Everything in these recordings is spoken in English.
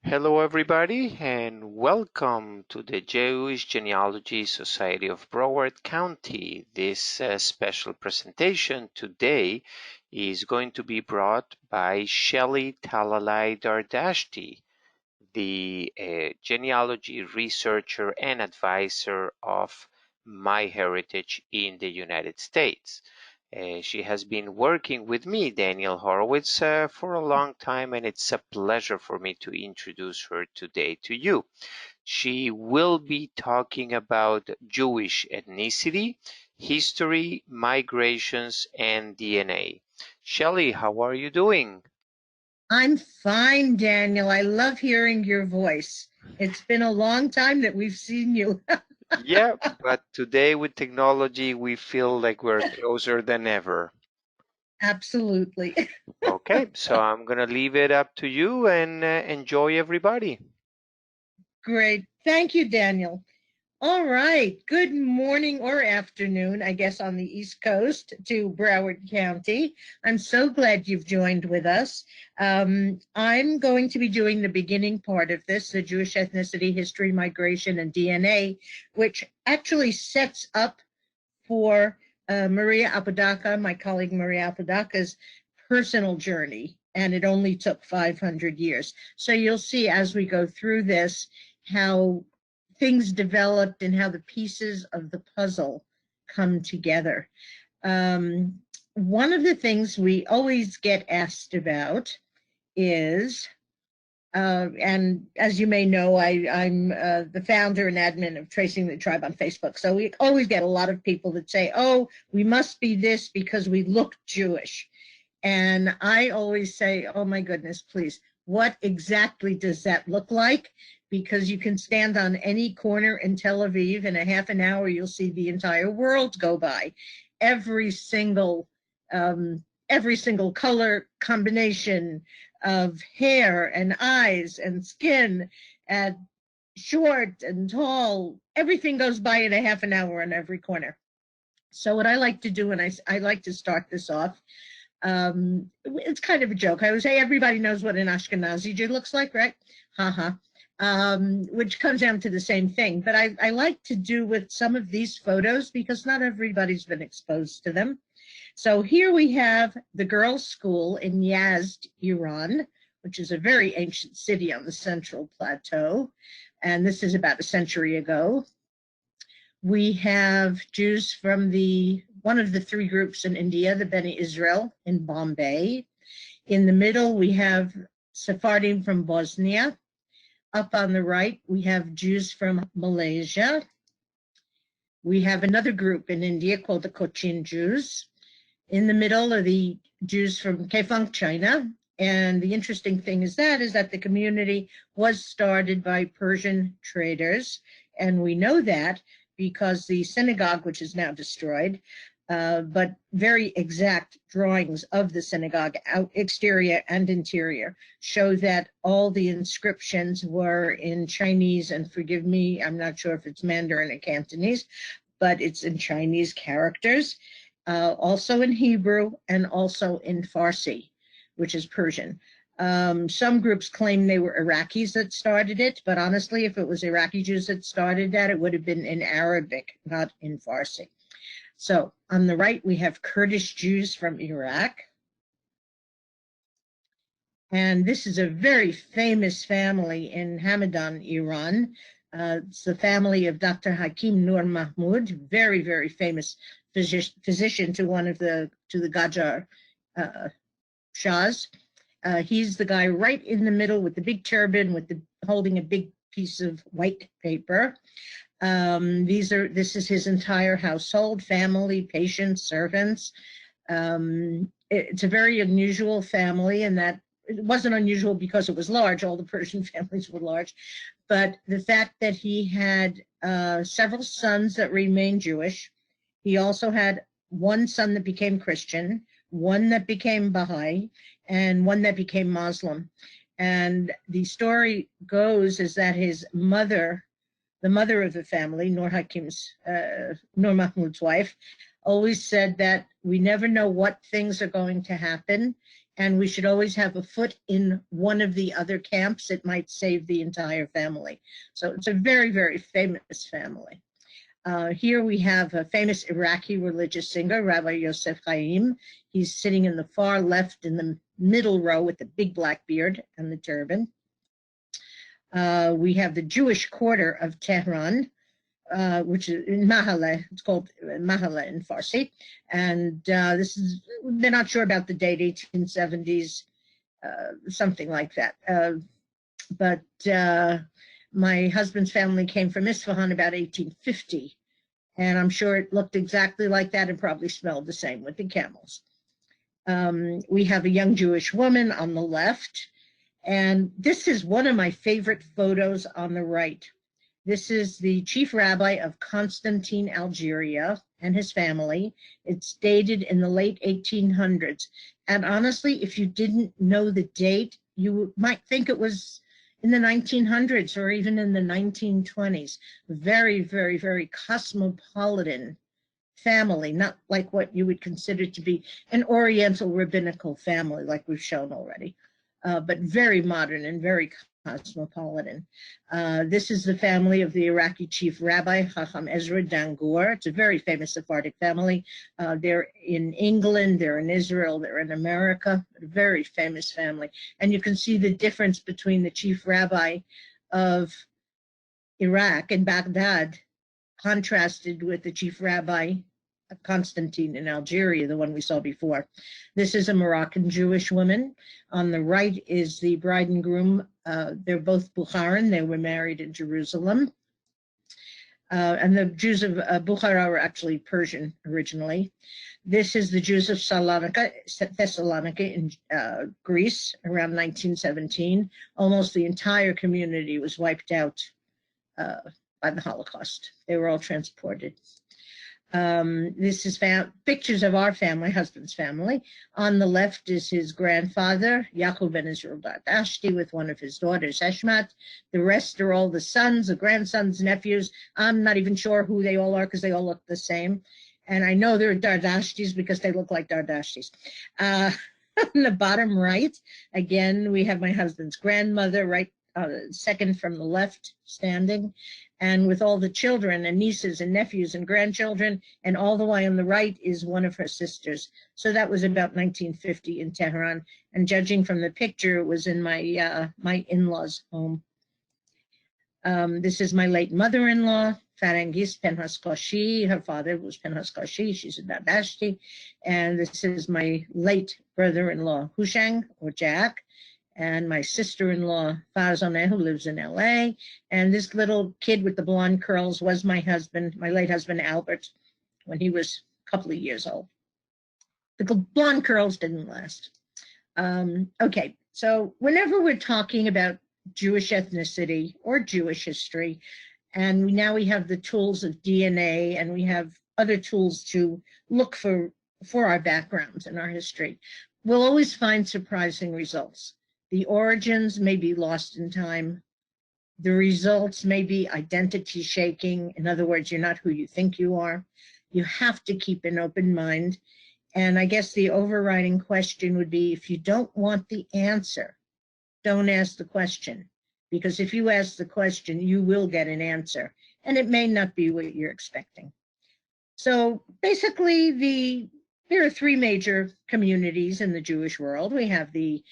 Hello, everybody, and welcome to the Jewish Genealogy Society of Broward County. This special presentation today is going to be brought by Schelly Talalay Dardashti, the genealogy researcher and advisor of MyHeritage in the United States. She has been working with me, Daniel Horowitz, for a long time, and it's a pleasure for me to introduce her today to you. She will be talking about Jewish ethnicity, history, migrations, and DNA. Shelley, how are you doing? I'm fine, Daniel. I love hearing your voice. It's been a long time that we've seen you. Yeah, but today with technology, we feel like we're closer than ever. Absolutely. Okay, so I'm gonna leave it up to you and enjoy everybody. Great. Thank you, Daniel. All right. Good morning or afternoon, I guess, on the East Coast to Broward County. I'm so glad you've joined with us. I'm going to be doing the beginning part of this, the Jewish ethnicity, history, migration, and DNA, which actually sets up for Maria Apodaca, my colleague Maria Apodaca's personal journey, and it only took 500 years. So you'll see as we go through this how things developed and how the pieces of the puzzle come together. One of the things we always get asked about is and as you may know, I'm the founder and admin of Tracing the Tribe on Facebook. So we always get a lot of people that say, oh, we must be this because we look Jewish. And I always say, oh my goodness, please, what exactly does that look like? Because you can stand on any corner in Tel Aviv in a half an hour, you'll see the entire world go by. Every single um, every single color combination of hair and eyes and skin and short and tall, everything goes by in a half an hour on every corner. So what I like to do, and I like to start this off, it's kind of a joke. I would say everybody knows what an Ashkenazi Jew looks like, right? Haha. Which comes down to the same thing. But I like to do with some of these photos because not everybody's been exposed to them. So here we have the girls' school in Yazd, Iran, which is a very ancient city on the Central Plateau. And this is about a century ago. We have Jews from one of the three groups in India, the Beni Israel in Bombay. In the middle, we have Sephardim from Bosnia. Up on the right, we have Jews from Malaysia. We have another group in India called the Cochin Jews. In the middle are the Jews from Kaifeng, China. And the interesting thing is that the community was started by Persian traders. And we know that because the synagogue, which is now destroyed, but very exact drawings of the synagogue, exterior and interior, show that all the inscriptions were in Chinese, and forgive me, I'm not sure if it's Mandarin or Cantonese, but it's in Chinese characters, also in Hebrew, and also in Farsi, which is Persian. Some groups claim they were Iraqis that started it, but honestly, if it was Iraqi Jews that started that, it would have been in Arabic, not in Farsi. So on the right, we have Kurdish Jews from Iraq. And this is a very famous family in Hamadan, Iran. It's the family of Dr. Hakim Nur Mahmud, very, very famous physician to the Qajar Shahs. He's the guy right in the middle with the big turban, holding a big piece of white paper. This is his entire household, family, patients, servants. It's a very unusual family in that it wasn't unusual because it was large. All the Persian families were large, but the fact that he had several sons that remained Jewish. He also had one son that became Christian, one that became Baha'i, and one that became Muslim. And the story goes is that his mother, the mother of the family, Nur Mahmud's wife, always said that we never know what things are going to happen. and we should always have a foot in one of the other camps. It might save the entire family. So it's a very, very famous family. Here we have a famous Iraqi religious singer, Rabbi Yosef Chaim. He's sitting in the far left in the middle row with the big black beard and the turban. We have the Jewish quarter of Tehran, which is in Mahala. It's called Mahala in Farsi. And this is, they're not sure about the date, 1870s, something like that. But my husband's family came from Isfahan about 1850. And I'm sure it looked exactly like that and probably smelled the same with the camels. We have a young Jewish woman on the left. And this is one of my favorite photos on the right. This is the chief rabbi of Constantine, Algeria, and his family. It's dated in the late 1800s. And honestly, if you didn't know the date, you might think it was in the 1900s or even in the 1920s. Very, very, very cosmopolitan family, not like what you would consider to be an Oriental rabbinical family like we've shown already, but very modern and very cosmopolitan. This is the family of the Iraqi chief rabbi, Chacham Ezra Dangur. It's a very famous Sephardic family. They're in England, they're in Israel, they're in America, a very famous family. And you can see the difference between the chief rabbi of Iraq and Baghdad contrasted with the chief rabbi of Constantine in Algeria, the one we saw before. This is a Moroccan Jewish woman. On the right is the bride and groom. They're both Bukharan. They were married in Jerusalem. And the Jews of Bukhara were actually Persian originally. This is the Jews of Thessalonica in Greece around 1917. Almost the entire community was wiped out by the Holocaust. They were all transported. This is pictures of our family, husband's family. On the left is his grandfather, Yaakov ben Israel Dardashti, with one of his daughters, Heshmat. The rest are all the sons, the grandsons, nephews. I'm not even sure who they all are because they all look the same. And I know they're Dardashtis because they look like Dardashtis. On the bottom right, again, we have my husband's grandmother, right second from the left standing, and with all the children and nieces and nephews and grandchildren, and all the way on the right is one of her sisters. So that was about 1950 in Tehran, and judging from the picture, it was in my my in-laws' home. This is my late mother-in-law, Farangis Penhas Koshi. Her father was Penhas Koshi. She's a Dardashti. And this is my late brother-in-law, Hushang, or Jack, and my sister-in-law, Farzaneh, who lives in LA. And this little kid with the blonde curls was my husband, my late husband, Albert, when he was a couple of years old. The blonde curls didn't last. Okay, so whenever we're talking about Jewish ethnicity or Jewish history, and now we have the tools of DNA, and we have other tools to look for our backgrounds and our history, we'll always find surprising results. The origins may be lost in time. The results may be identity shaking. In other words, you're not who you think you are. You have to keep an open mind. And I guess the overriding question would be, if you don't want the answer, don't ask the question. Because if you ask the question, you will get an answer. And it may not be what you're expecting. So basically, there are three major communities in the Jewish world. We have the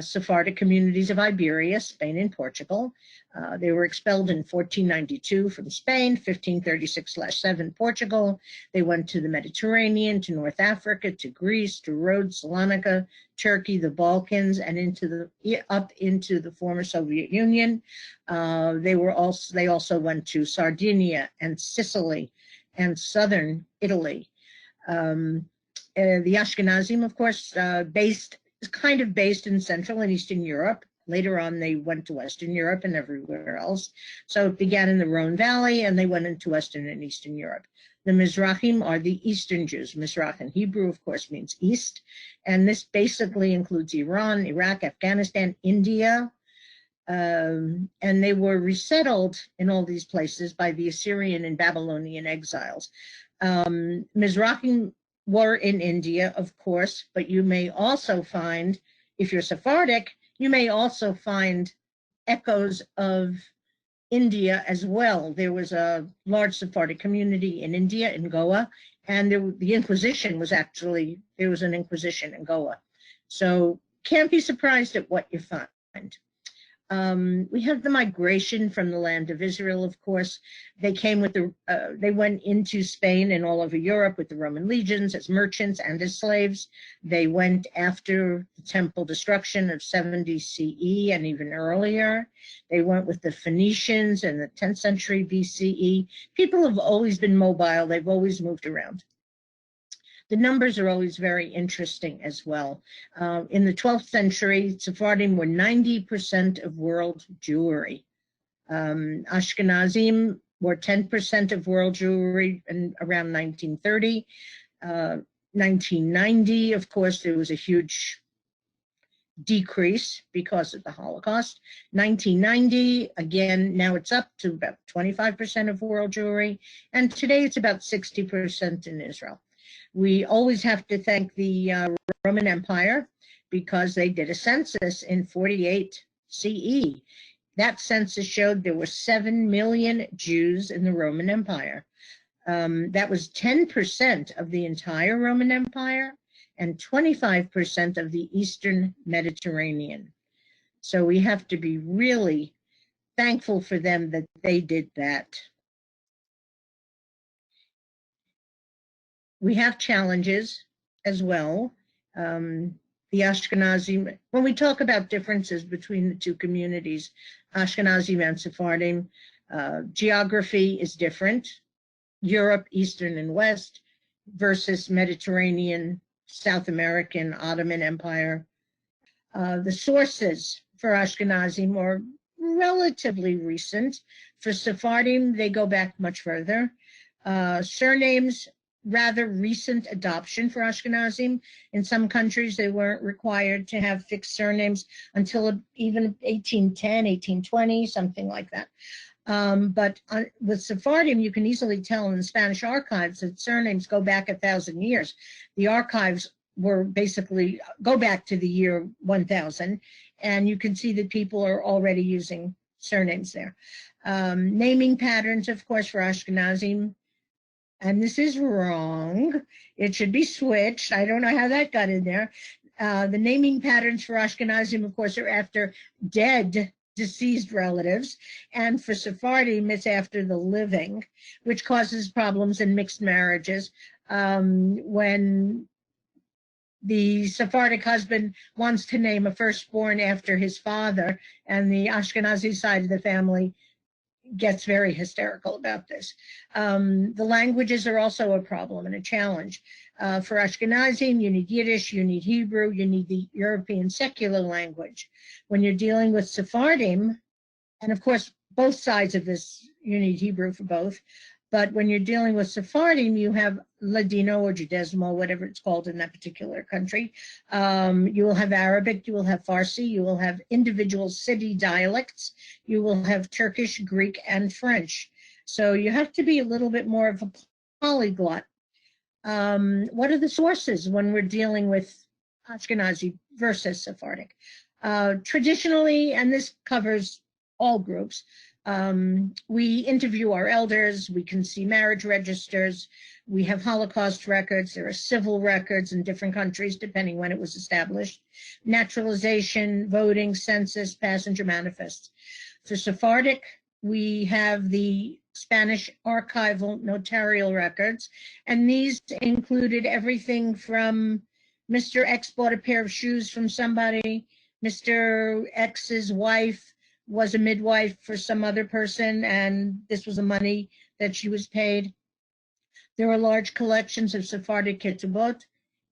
Sephardic communities of Iberia, Spain, and Portugal. They were expelled in 1492 from Spain, 1536/7 Portugal. They went to the Mediterranean, to North Africa, to Greece, to Rhodes, Salonika, Turkey, the Balkans, and up into the former Soviet Union. They also went to Sardinia and Sicily and southern Italy. The Ashkenazim, of course, kind of based in Central and Eastern Europe. Later on, they went to Western Europe and everywhere else. So it began in the Rhone Valley, and they went into Western and Eastern Europe. The Mizrahim are the Eastern Jews. Mizrach in Hebrew, of course, means east. And this basically includes Iran, Iraq, Afghanistan, India. And they were resettled in all these places by the Assyrian and Babylonian exiles. Mizrahim were in India, of course, but you may also find, if you're Sephardic, you may also find echoes of India as well. There was a large Sephardic community in India, in Goa, and the Inquisition was actually, there was an Inquisition in Goa. So can't be surprised at what you find. We have the migration from the land of Israel, of course. They came with they went into Spain and all over Europe with the Roman legions as merchants and as slaves. They went after the temple destruction of 70 CE and even earlier. They went with the Phoenicians in the 10th century BCE. People have always been mobile. They've always moved around. The numbers are always very interesting as well. In the 12th century, Sephardim were 90% of world Jewry. Ashkenazim were 10% of world Jewry in around 1930. 1990, of course, there was a huge decrease because of the Holocaust. 1990, again, now it's up to about 25% of world Jewry, and today it's about 60% in Israel. We always have to thank the Roman Empire because they did a census in 48 CE. That census showed there were 7 million Jews in the Roman Empire. That was 10% of the entire Roman Empire and 25% of the Eastern Mediterranean. So we have to be really thankful for them that they did that. We have challenges as well. The Ashkenazi, when we talk about differences between the two communities, Ashkenazi and Sephardim, geography is different. Europe, Eastern and West, versus Mediterranean, South American, Ottoman Empire. The sources for Ashkenazim are relatively recent. For Sephardim, they go back much further. Surnames, rather recent adoption for Ashkenazim. In some countries, they weren't required to have fixed surnames until even 1810, 1820, something like that. But with Sephardim, you can easily tell in the Spanish archives that surnames go back 1,000 years. The archives were basically go back to the year 1000, and you can see that people are already using surnames there. Naming patterns, of course, for Ashkenazim, and this is wrong. It should be switched. I don't know how that got in there. The naming patterns for Ashkenazim, of course, are after dead, deceased relatives. And for Sephardim, it's after the living, which causes problems in mixed marriages. When the Sephardic husband wants to name a firstborn after his father, and the Ashkenazi side of the family gets very hysterical about this. The languages are also a problem and a challenge. For Ashkenazim, you need Yiddish, you need Hebrew, you need the European secular language. When you're dealing with Sephardim, and of course, both sides of this, you need Hebrew for both, but when you're dealing with Sephardim, you have Ladino or Judaismo, whatever it's called in that particular country. You will have Arabic, you will have Farsi, you will have individual city dialects, you will have Turkish, Greek, and French. So you have to be a little bit more of a polyglot. What are the sources when we're dealing with Ashkenazi versus Sephardic? Traditionally, and this covers all groups, we interview our elders, we can see marriage registers, we have Holocaust records, there are civil records in different countries depending when it was established, naturalization, voting, census, passenger manifests. For Sephardic, we have the Spanish archival notarial records, and these included everything from Mr. X bought a pair of shoes from somebody, Mr. X's wife was a midwife for some other person, and this was the money that she was paid. There are large collections of Sephardic ketubot.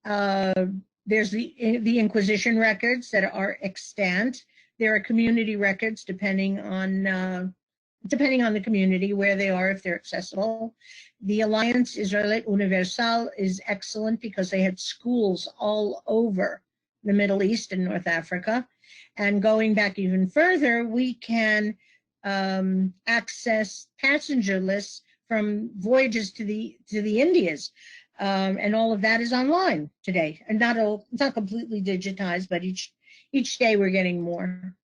There's the Inquisition records that are extant. There are community records depending on the community where they are, if they're accessible. The Alliance Israelite Universal is excellent because they had schools all over the Middle East and North Africa. And going back even further, we can access passenger lists from voyages to the Indias. And all of that is online today, and it's not completely digitized, but each day we're getting more.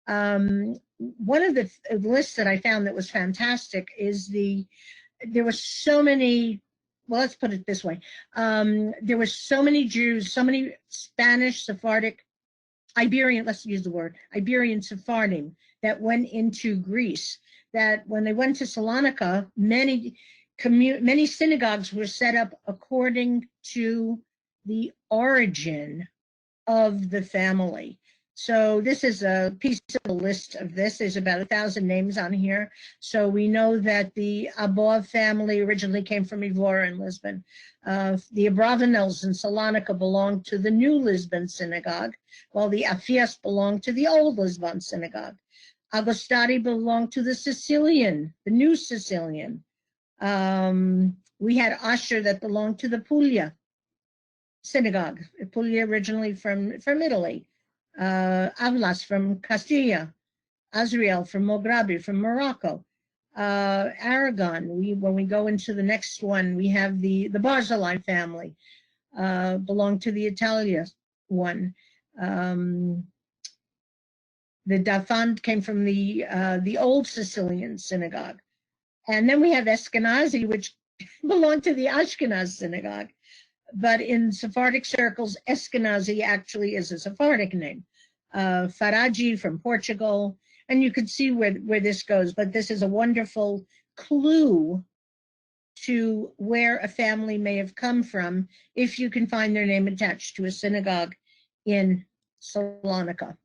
One of the lists that I found that was fantastic is there were so many, well, let's put it this way. There were so many Jews, so many Spanish, Sephardic, Iberian, let's use the word, Iberian Sephardim that went into Greece, that when they went to Salonika, many synagogues were set up according to the origin of the family. So this is a piece of the list of this. There's about 1,000 names on here. So we know that the Abov family originally came from Ivor and Lisbon. The Abravanels in Salonika belonged to the New Lisbon Synagogue, while the Afias belonged to the Old Lisbon Synagogue. Agostati belonged to the New Sicilian. We had Asher that belonged to the Puglia Synagogue. Puglia originally from Italy. Avlas from Castilla. Azriel from Mograbi, from Morocco. Aragon, when we go into the next one, we have the Barzilai family, belong to the Italia one. The Dafand came from the old Sicilian synagogue. And then we have Eskenazi, which belonged to the Ashkenaz synagogue. But in Sephardic circles, Eskenazi actually is a Sephardic name. Faraji from Portugal, and you can see where this goes, but this is a wonderful clue to where a family may have come from if you can find their name attached to a synagogue in Salonika.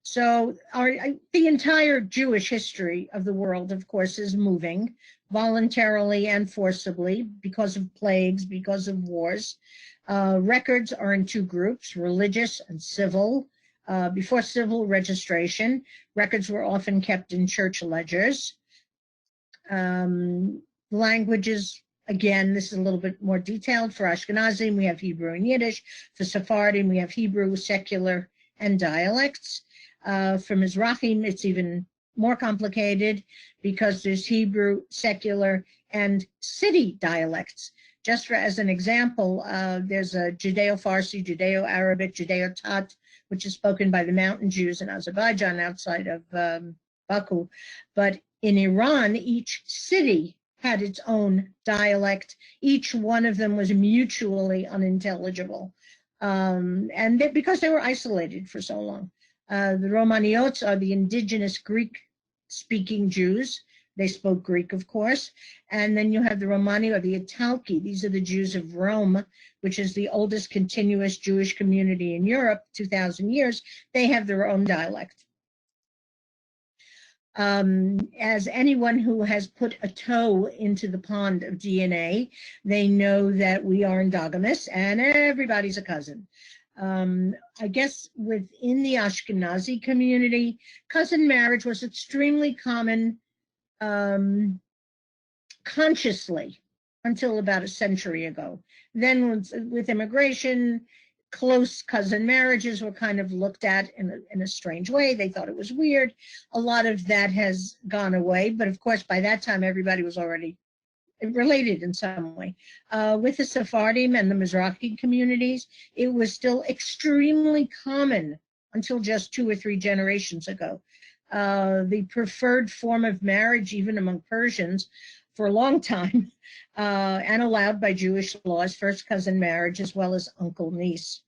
So the entire Jewish history of the world, of course, is moving voluntarily and forcibly because of plagues, because of wars. Records are in two groups, religious and civil. Before civil registration, records were often kept in church ledgers. Languages, again, this is a little bit more detailed. For Ashkenazim, we have Hebrew and Yiddish. For Sephardim, we have Hebrew, secular, and dialects. For Mizrahim, it's even more complicated because there's Hebrew, secular, and city dialects. Just as an example, there's a Judeo-Farsi, Judeo-Arabic, Judeo-Tat, which is spoken by the mountain Jews in Azerbaijan outside of Baku. But in Iran, each city had its own dialect. Each one of them was mutually unintelligible. Because they were isolated for so long. The Romaniots are the indigenous Greek-speaking Jews. They spoke Greek, of course. And then you have the Romani or the Italki. These are the Jews of Rome, which is the oldest continuous Jewish community in Europe, 2,000 years. They have their own dialect. As anyone who has put a toe into the pond of DNA, they know that we are endogamous and everybody's a cousin. I guess within the Ashkenazi community, cousin marriage was extremely common consciously until about a century ago. Then with immigration, close cousin marriages were kind of looked at in a strange way. They thought it was weird. A lot of that has gone away, but of course by that time everybody was already related in some way. With the Sephardim and the Mizrahi communities, it was still extremely common until just 2 or 3 generations ago. The preferred form of marriage, even among Persians, for a long time, and allowed by Jewish laws, first cousin marriage as well as uncle-niece.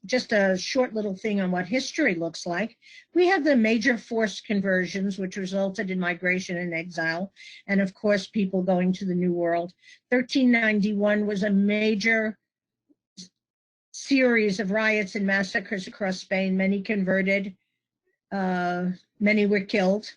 Just a short little thing on what history looks like. We have the major forced conversions, which resulted in migration and exile, and of course, people going to the New World. 1391 was a major series of riots and massacres across Spain. Many converted, many were killed,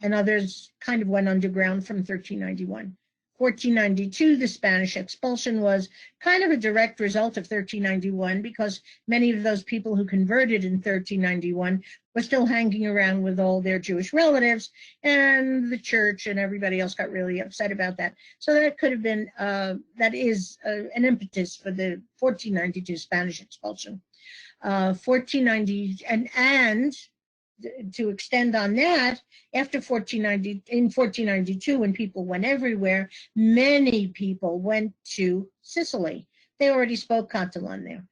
and others kind of went underground from 1391. 1492, the Spanish expulsion was kind of a direct result of 1391 because many of those people who converted in 1391 were still hanging around with all their Jewish relatives, and the church and everybody else got really upset about that. So that could have been, that is an impetus for the 1492 Spanish expulsion. 1490, and to extend on that, after 1490, in 1492, when people went everywhere, many people went to Sicily. They already spoke Catalan there.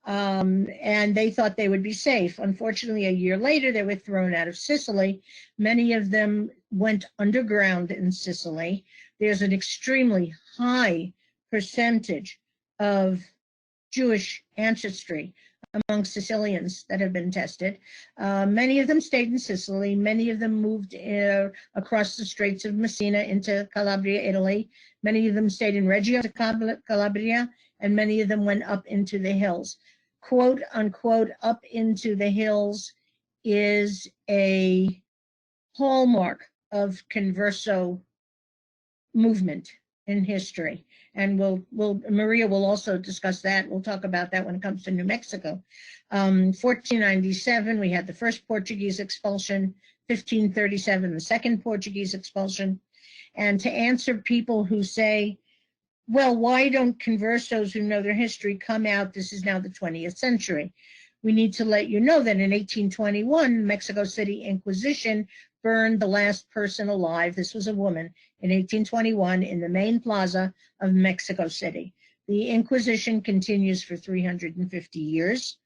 And they thought they would be safe. Unfortunately, a year later, they were thrown out of Sicily. Many of them went underground in Sicily. There's an extremely high percentage of Jewish ancestry among Sicilians that have been tested. Many of them stayed in Sicily. Many of them moved across the Straits of Messina into Calabria, Italy. Many of them stayed in Reggio Calabria, and many of them went up into the hills. Quote unquote, up into the hills is a hallmark of converso movement in history. And Maria will also discuss that. We'll talk about that when it comes to New Mexico. 1497, we had the first Portuguese expulsion. 1537, the second Portuguese expulsion. And to answer people who say, well, why don't conversos who know their history come out? This is now the 20th century. We need to let you know that in 1821, Mexico City Inquisition burned the last person alive. This was a woman in 1821 in the main plaza of Mexico City. The Inquisition continues for 350 years.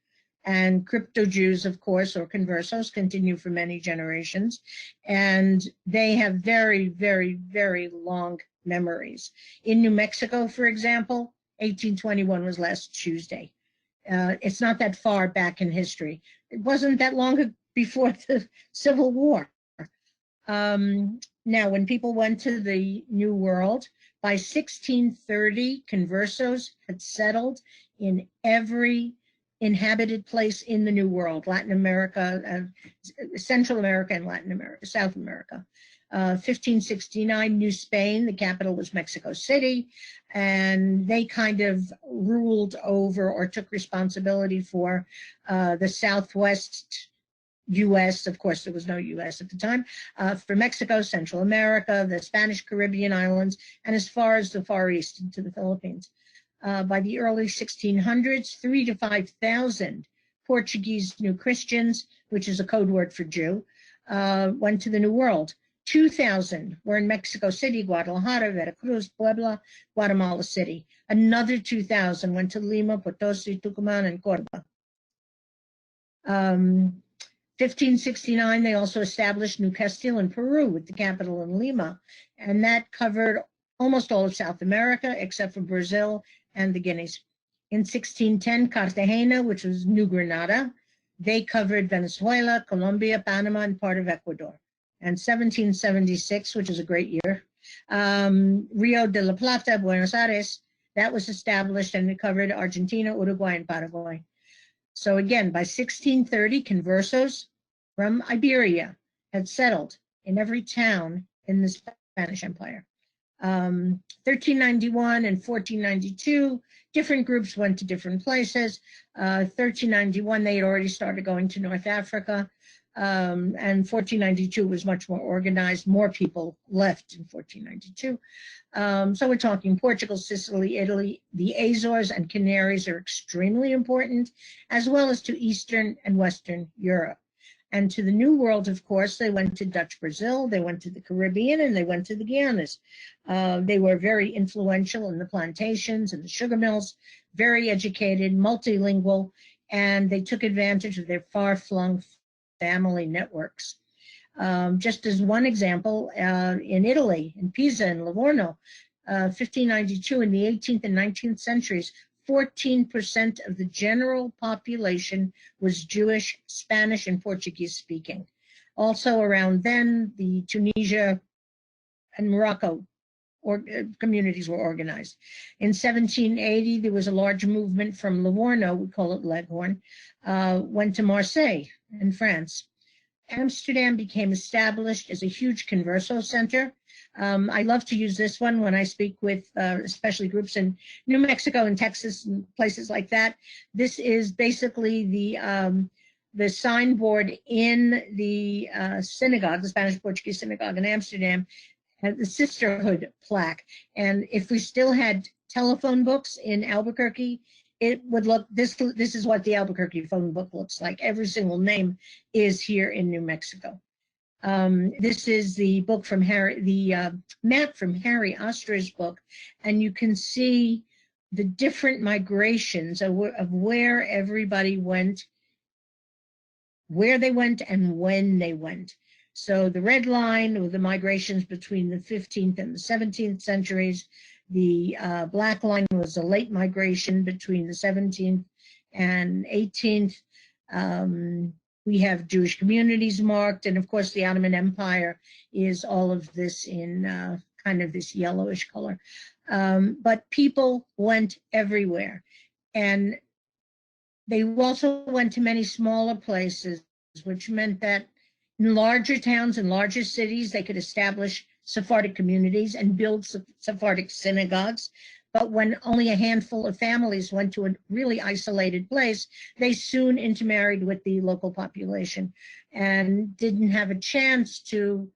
And crypto Jews, of course, or conversos, continue for many generations. And they have very, very, very long memories. In New Mexico, for example, 1821 was last Tuesday. It's not that far back in history. It wasn't that long before the Civil War. Now, when people went to the New World, by 1630, conversos had settled in every inhabited place in the New World, Latin America, Central America, and Latin America, South America. 1569, New Spain, the capital was Mexico City, and they kind of ruled over or took responsibility for the Southwest U.S., of course, there was no U.S. at the time, for Mexico, Central America, the Spanish Caribbean islands, and as far as the Far East into the Philippines. By the early 1600s, 3,000 to 5,000 Portuguese New Christians, which is a code word for Jew, went to the New World. 2,000 were in Mexico City, Guadalajara, Veracruz, Puebla, Guatemala City. Another 2,000 went to Lima, Potosi, Tucumán, and Córdoba. 1569, they also established New Castile in Peru with the capital in Lima, and that covered almost all of South America except for Brazil and the Guineas. In 1610, Cartagena, which was New Granada, they covered Venezuela, Colombia, Panama, and part of Ecuador. And 1776, which is a great year, Rio de la Plata, Buenos Aires, that was established and it covered Argentina, Uruguay, and Paraguay. So again, by 1630, conversos from Iberia had settled in every town in the Spanish Empire. 1391 and 1492, different groups went to different places. 1391, they had already started going to North Africa. And 1492 was much more organized. More people left in 1492. So we're talking Portugal, Sicily, Italy. The Azores and Canaries are extremely important, as well as to Eastern and Western Europe. And to the New World, of course, they went to Dutch Brazil, they went to the Caribbean, and they went to the Guianas. They were very influential in the plantations and the sugar mills, very educated, multilingual, and they took advantage of their far-flung family networks. Just as one example, in Italy, in Pisa and Livorno, 1592, in the 18th and 19th centuries, 14% of the general population was Jewish, Spanish, and Portuguese speaking. Also around then, the Tunisia and Morocco communities were organized. In 1780, there was a large movement from Livorno, we call it Leghorn, went to Marseille in France. Amsterdam became established as a huge converso center. I love to use this one when I speak with especially groups in New Mexico and Texas and places like that. This is basically the signboard in the synagogue, the Spanish-Portuguese synagogue in Amsterdam, the sisterhood plaque. And if we still had telephone books in Albuquerque, it would look, this is what the Albuquerque phone book looks like. Every single name is here in New Mexico. This is the book from map from Harry Oster's book, and you can see the different migrations of where everybody went, where they went, and when they went. So the red line were the migrations between the 15th and the 17th centuries. The black line was a late migration between the 17th and 18th. We have Jewish communities marked, and of course the Ottoman Empire is all of this in kind of this yellowish color. But people went everywhere, and they also went to many smaller places, which meant that in larger towns and larger cities, they could establish Sephardic communities and build Sephardic synagogues. But when only a handful of families went to a really isolated place, they soon intermarried with the local population and didn't have a chance to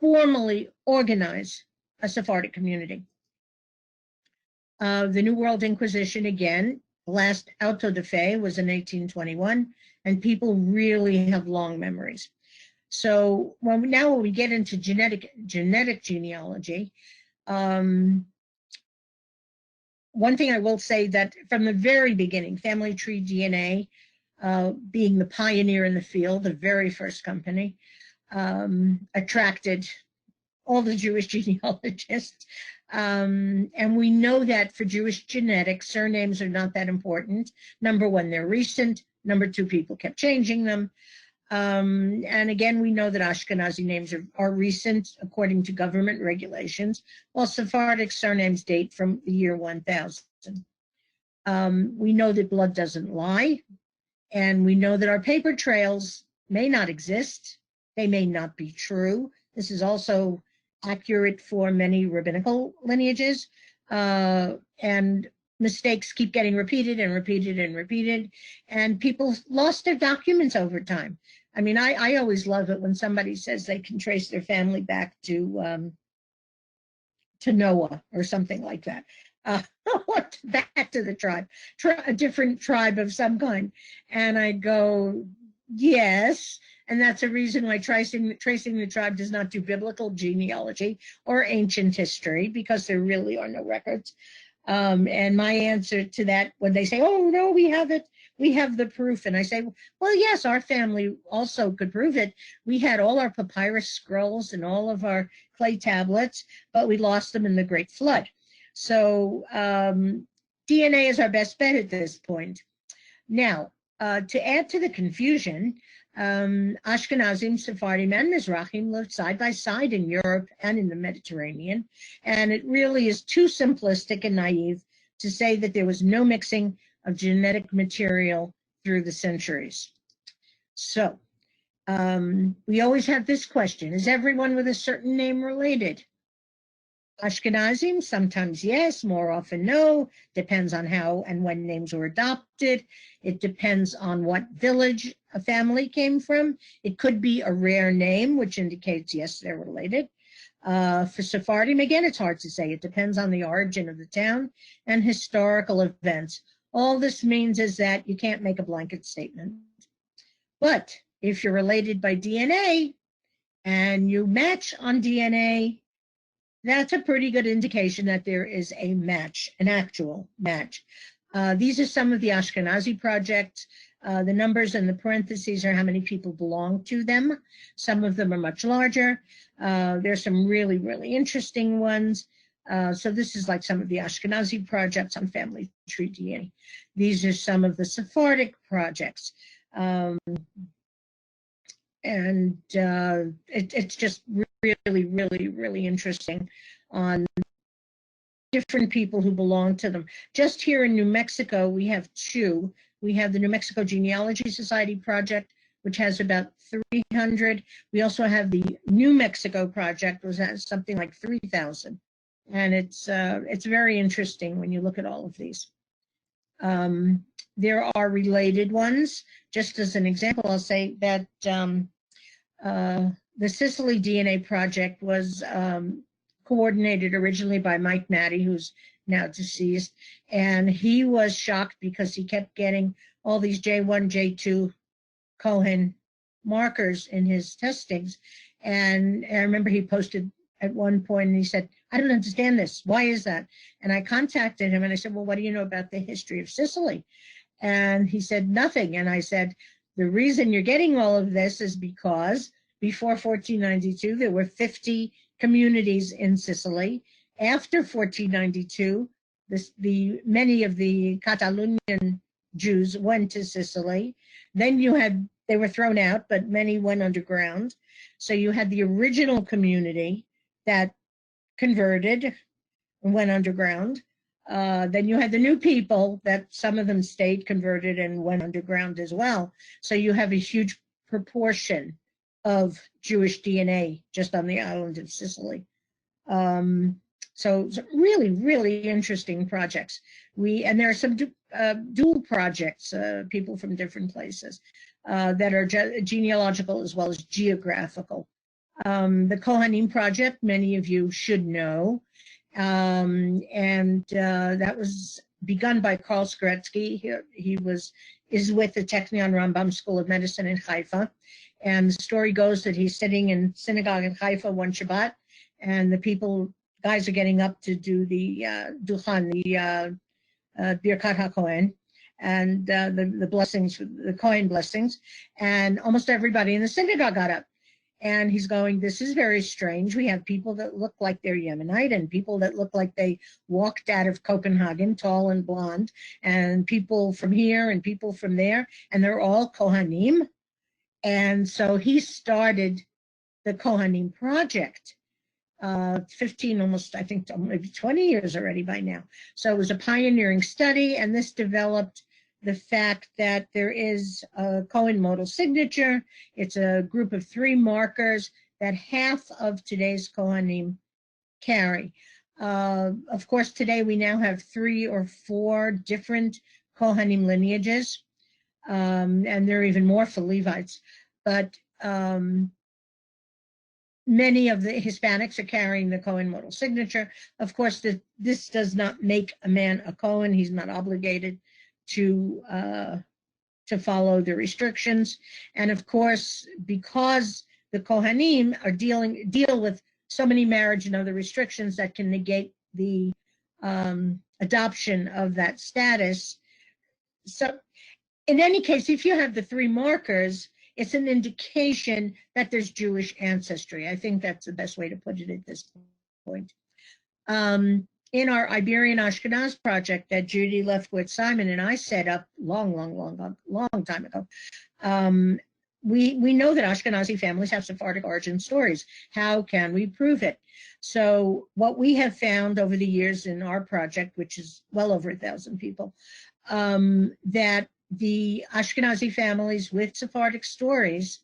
formally organize a Sephardic community. The New World Inquisition, again, the last auto de fe was in 1821, and people really have long memories. So when we get into genetic genealogy, one thing I will say that from the very beginning, Family Tree DNA, being the pioneer in the field, the very first company, attracted all the Jewish genealogists. And we know that for Jewish genetics, surnames are not that important. Number one, they're recent. Number two, people kept changing them. And again, we know that Ashkenazi names are recent according to government regulations, while Sephardic surnames date from the year 1000. We know that blood doesn't lie, and we know that our paper trails may not exist. They may not be true. This is also accurate for many rabbinical lineages, and mistakes keep getting repeated and repeated and repeated, and people lost their documents over time. I mean, I always love it when somebody says they can trace their family back to Noah or something like that, or back to the tribe, a different tribe of some kind. And I go, yes, and that's a reason why tracing the tribe does not do biblical genealogy or ancient history, because there really are no records. And my answer to that, when they say, oh, no, we have it, we have the proof. And I say, well, yes, our family also could prove it. We had all our papyrus scrolls and all of our clay tablets, but we lost them in the Great Flood. So DNA is our best bet at this point. Now, to add to the confusion, Ashkenazim, Sephardim, and Mizrahim lived side by side in Europe and in the Mediterranean, and it really is too simplistic and naive to say that there was no mixing of genetic material through the centuries. So, we always have this question: is everyone with a certain name related? Ashkenazim, sometimes yes, more often no. Depends on how and when names were adopted. It depends on what village a family came from. It could be a rare name, which indicates, yes, they're related. For Sephardim, again, it's hard to say. It depends on the origin of the town and historical events. All this means is that you can't make a blanket statement. But if you're related by DNA and you match on DNA, that's a pretty good indication that there is a match, an actual match. These are some of the Ashkenazi projects. The numbers in the parentheses are how many people belong to them. Some of them are much larger. There's some really, really interesting ones. So this is like some of the Ashkenazi projects on family tree DNA. These are some of the Sephardic projects. It's just really, really, really interesting on different people who belong to them. Just here in New Mexico, we have two. We have the New Mexico Genealogy Society Project, which has about 300. We also have the New Mexico Project, which has something like 3,000. And it's very interesting when you look at all of these. There are related ones. Just as an example, I'll say that the Sicily DNA Project was coordinated originally by Mike Matty, who's now deceased, and he was shocked because he kept getting all these J1, J2 Cohen markers in his testings. And I remember he posted at one point and he said, I don't understand this. Why is that? And I contacted him and I said, well, what do you know about the history of Sicily? And he said, nothing. And I said, the reason you're getting all of this is because before 1492, there were 50 communities in Sicily. After 1492, many of the Catalonian Jews went to Sicily. Then they were thrown out, but many went underground. So you had the original community that converted and went underground. Then you had the new people that some of them stayed, converted, and went underground as well. So you have a huge proportion of Jewish DNA just on the island of Sicily. So really, really interesting projects. And there are some dual projects, people from different places that are genealogical as well as geographical. The Kohanim Project, many of you should know, and that was begun by Karl Skretsky. He is with the Technion Rambam School of Medicine in Haifa, and the story goes that he's sitting in synagogue in Haifa one Shabbat, and the guys are getting up to do the Duchan, the Birkat HaKohen, and the blessings, the Kohen blessings, and almost everybody in the synagogue got up. And he's going, this is very strange. We have people that look like they're Yemenite and people that look like they walked out of Copenhagen, tall and blonde, and people from here and people from there, and they're all Kohanim. And so he started the Kohanim Project, 15, almost, I think, maybe 20 years already by now. So it was a pioneering study, and this developed the fact that there is a Cohen modal signature. It's a group of 3 markers that half of today's Kohanim carry. Of course, today we now have 3 or 4 different Kohanim lineages, and there are even more for Levites. But many of the Hispanics are carrying the Cohen modal signature. Of course, this does not make a man a Cohen. He's not obligated to follow the restrictions. And of course, because the Kohanim are deal with so many marriage and other restrictions that can negate the adoption of that status. So in any case, if you have the 3 markers, it's an indication that there's Jewish ancestry. I think that's the best way to put it at this point. In our Iberian Ashkenaz project that Judy Leftwitz Simon and I set up long time ago, we know that Ashkenazi families have Sephardic origin stories. How can we prove it? So what we have found over the years in our project, which is well over 1,000 people, that the Ashkenazi families with Sephardic stories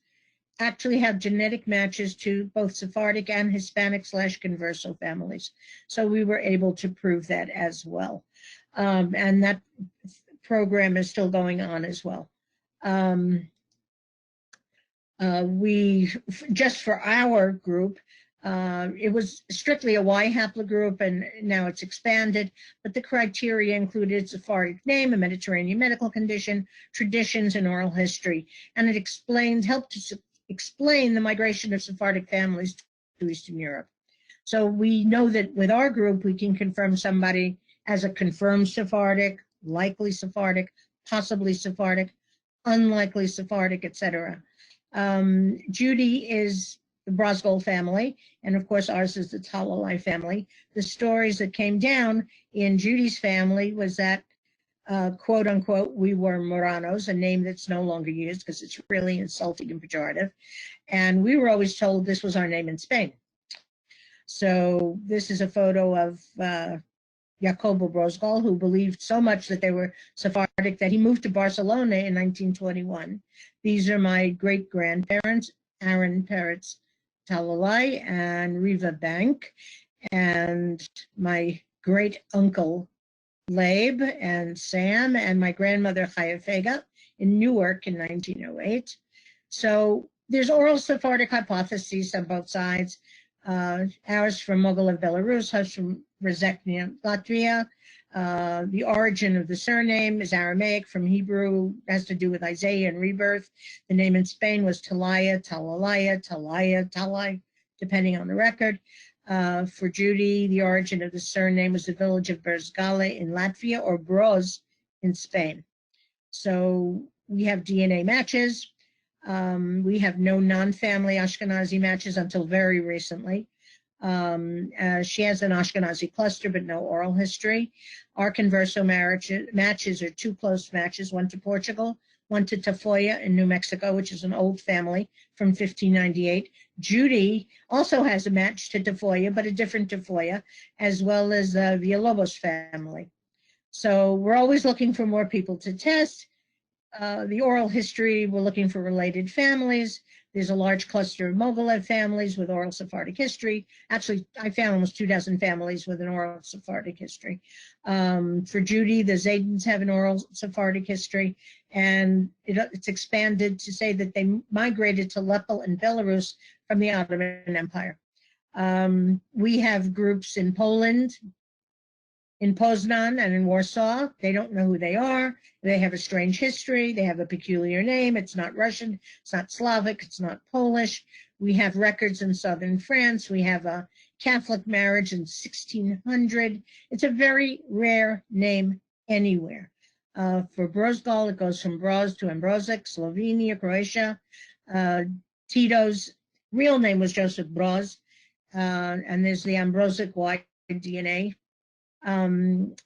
actually have genetic matches to both Sephardic and Hispanic/Converso families. So we were able to prove that as well. And that program is still going on as well. We, just for our group, it was strictly a Y haplogroup, and now it's expanded, but the criteria included Sephardic name, a Mediterranean medical condition, traditions, and oral history. And it helped to explain the migration of Sephardic families to Eastern Europe. So we know that with our group, we can confirm somebody as a confirmed Sephardic, likely Sephardic, possibly Sephardic, unlikely Sephardic, etc. Judy is the Brosgol family, and of course ours is the Talalay family. The stories that came down in Judy's family was that, quote unquote, we were Moranos, a name that's no longer used because it's really insulting and pejorative. And we were always told this was our name in Spain. So this is a photo of Jacobo Brosgol, who believed so much that they were Sephardic that he moved to Barcelona in 1921. These are my great-grandparents, Aaron Peretz Talalay and Riva Bank, and my great-uncle Labe and Sam, and my grandmother Chaya Fega in Newark in 1908. So there's oral Sephardic hypotheses on both sides. Ours from Mogilev, Belarus, hers from Rezekne, Latvia, The origin of the surname is Aramaic from Hebrew, has to do with Isaiah and rebirth. The name in Spain was Talalay, Talay, depending on the record. For Judy, the origin of the surname was the village of Berzgale in Latvia, or Broz in Spain. So we have DNA matches. We have no non-family Ashkenazi matches until very recently. She has an Ashkenazi cluster, but no oral history. Our converso matches are two close matches, one to Portugal, one to Tafoya in New Mexico, which is an old family from 1598. Judy also has a match to Tafoya, but a different Tafoya, as well as the Villalobos family. So we're always looking for more people to test. The oral history, we're looking for related families. There's a large cluster of Mogilev families with oral Sephardic history. Actually, I found almost 2 dozen families with an oral Sephardic history. For Judy, the Zaydens have an oral Sephardic history, and it's expanded to say that they migrated to Lepel and Belarus from the Ottoman Empire. We have groups in Poland, in Poznan and in Warsaw. They don't know who they are. They have a strange history. They have a peculiar name. It's not Russian. It's not Slavic. It's not Polish. We have records in southern France. We have a Catholic marriage in 1600. It's a very rare name anywhere. For Brozgal, it goes from Broz to Ambrozic, Slovenia, Croatia. Tito's real name was Joseph Broz, and there's the Ambrozic Y DNA.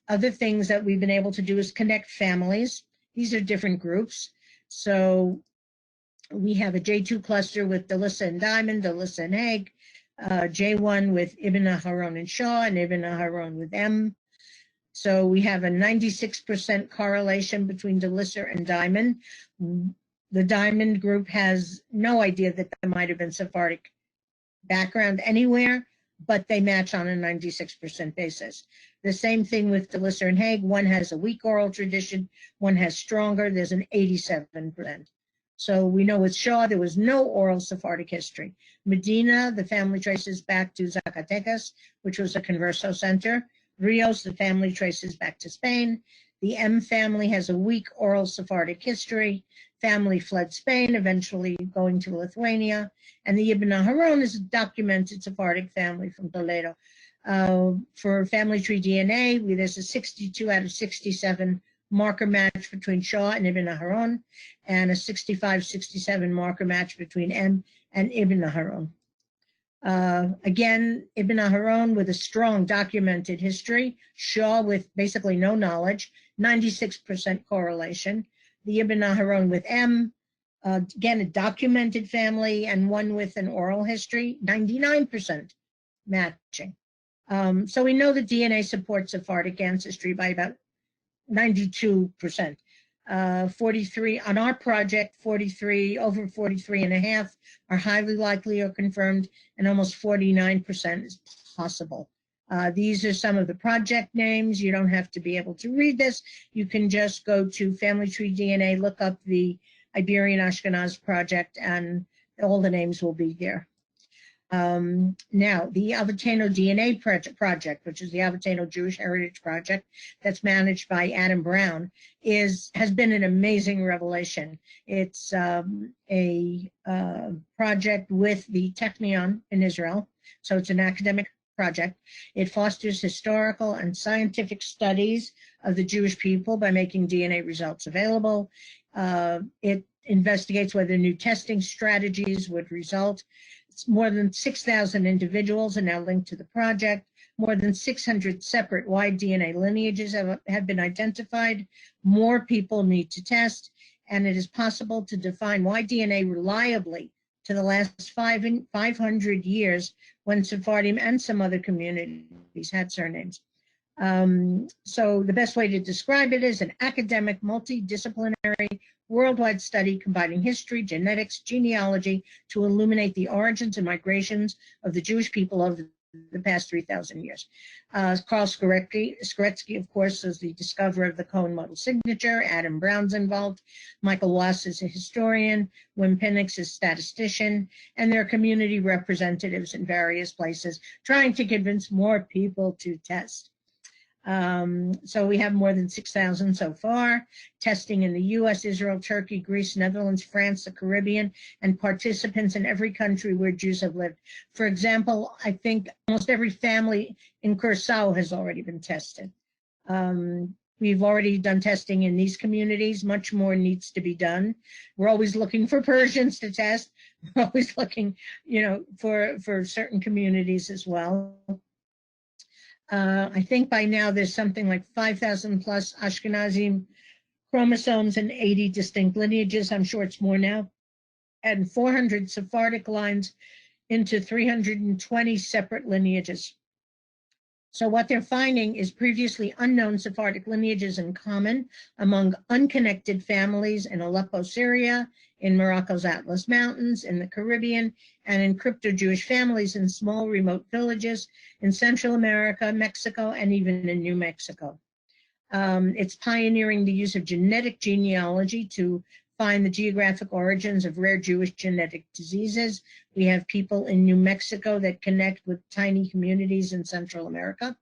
Other things that we've been able to do is connect families. These are different groups. So we have a J2 cluster with Delissa and Diamond, Delissa and Haig, J1 with Ibn Aharon and Shaw, and Ibn Aharon with M. So we have a 96% correlation between Delissa and Diamond. The Diamond group has no idea that there might have been Sephardic background anywhere, but they match on a 96% basis. The same thing with Delissa and Haig. One has a weak oral tradition, one has stronger. There's an 87%. So we know with Shaw, there was no oral Sephardic history. Medina, the family traces back to Zacatecas, which was a converso center. Rios, the family traces back to Spain. The M family has a weak oral Sephardic history. Family fled Spain, eventually going to Lithuania. And the Ibn Aharon is a documented Sephardic family from Toledo. For family tree DNA, there's a 62 out of 67 marker match between Shaw and Ibn Aharon, and a 65-67 marker match between M and Ibn Aharon. Again, Ibn Aharon with a strong documented history, Shaw with basically no knowledge, 96% correlation. The Ibn Aharon with M, again, a documented family, and one with an oral history, 99% matching. So we know that DNA supports Sephardic ancestry by about 92%. 43 on our project, 43, over 43 and a half are highly likely or confirmed, and almost 49% is possible. These are some of the project names. You don't have to be able to read this. You can just go to Family Tree DNA, look up the Iberian Ashkenaz project, and all the names will be there. Now, the Avatano DNA project, which is the Avatano Jewish Heritage Project that's managed by Adam Brown, has been an amazing revelation. It's a project with the Technion in Israel, so it's an academic project. It fosters historical and scientific studies of the Jewish people by making DNA results available. It investigates whether new testing strategies would result. It's more than 6,000 individuals are now linked to the project. More than 600 separate wide DNA lineages have been identified. More people need to test, and it is possible to define wide DNA reliably to the last 500 years when Sephardim and some other communities had surnames. So the best way to describe it is an academic, multidisciplinary, worldwide study combining history, genetics, genealogy to illuminate the origins and migrations of the Jewish people over the past 3,000 years. Carl Skoretsky, of course, is the discoverer of the Cohen model signature. Adam Brown's involved. Michael Wass is a historian. Wim Penix is a statistician. And there are community representatives in various places trying to convince more people to test. So we have more than 6,000 so far. Testing in the US, Israel, Turkey, Greece, Netherlands, France, the Caribbean, and participants in every country where Jews have lived. For example, I think almost every family in Curacao has already been tested. We've already done testing in these communities. Much more needs to be done. We're always looking for Persians to test. We're always looking, for certain communities as well. I think by now there's something like 5,000 plus Ashkenazi chromosomes and 80 distinct lineages. I'm sure it's more now. And 400 Sephardic lines into 320 separate lineages. So what they're finding is previously unknown Sephardic lineages in common among unconnected families in Aleppo, Syria, in Morocco's Atlas Mountains, in the Caribbean, and in crypto-Jewish families in small remote villages in Central America, Mexico, and even in New Mexico. It's pioneering the use of genetic genealogy to find the geographic origins of rare Jewish genetic diseases. We have people in New Mexico that connect with tiny communities in Central America.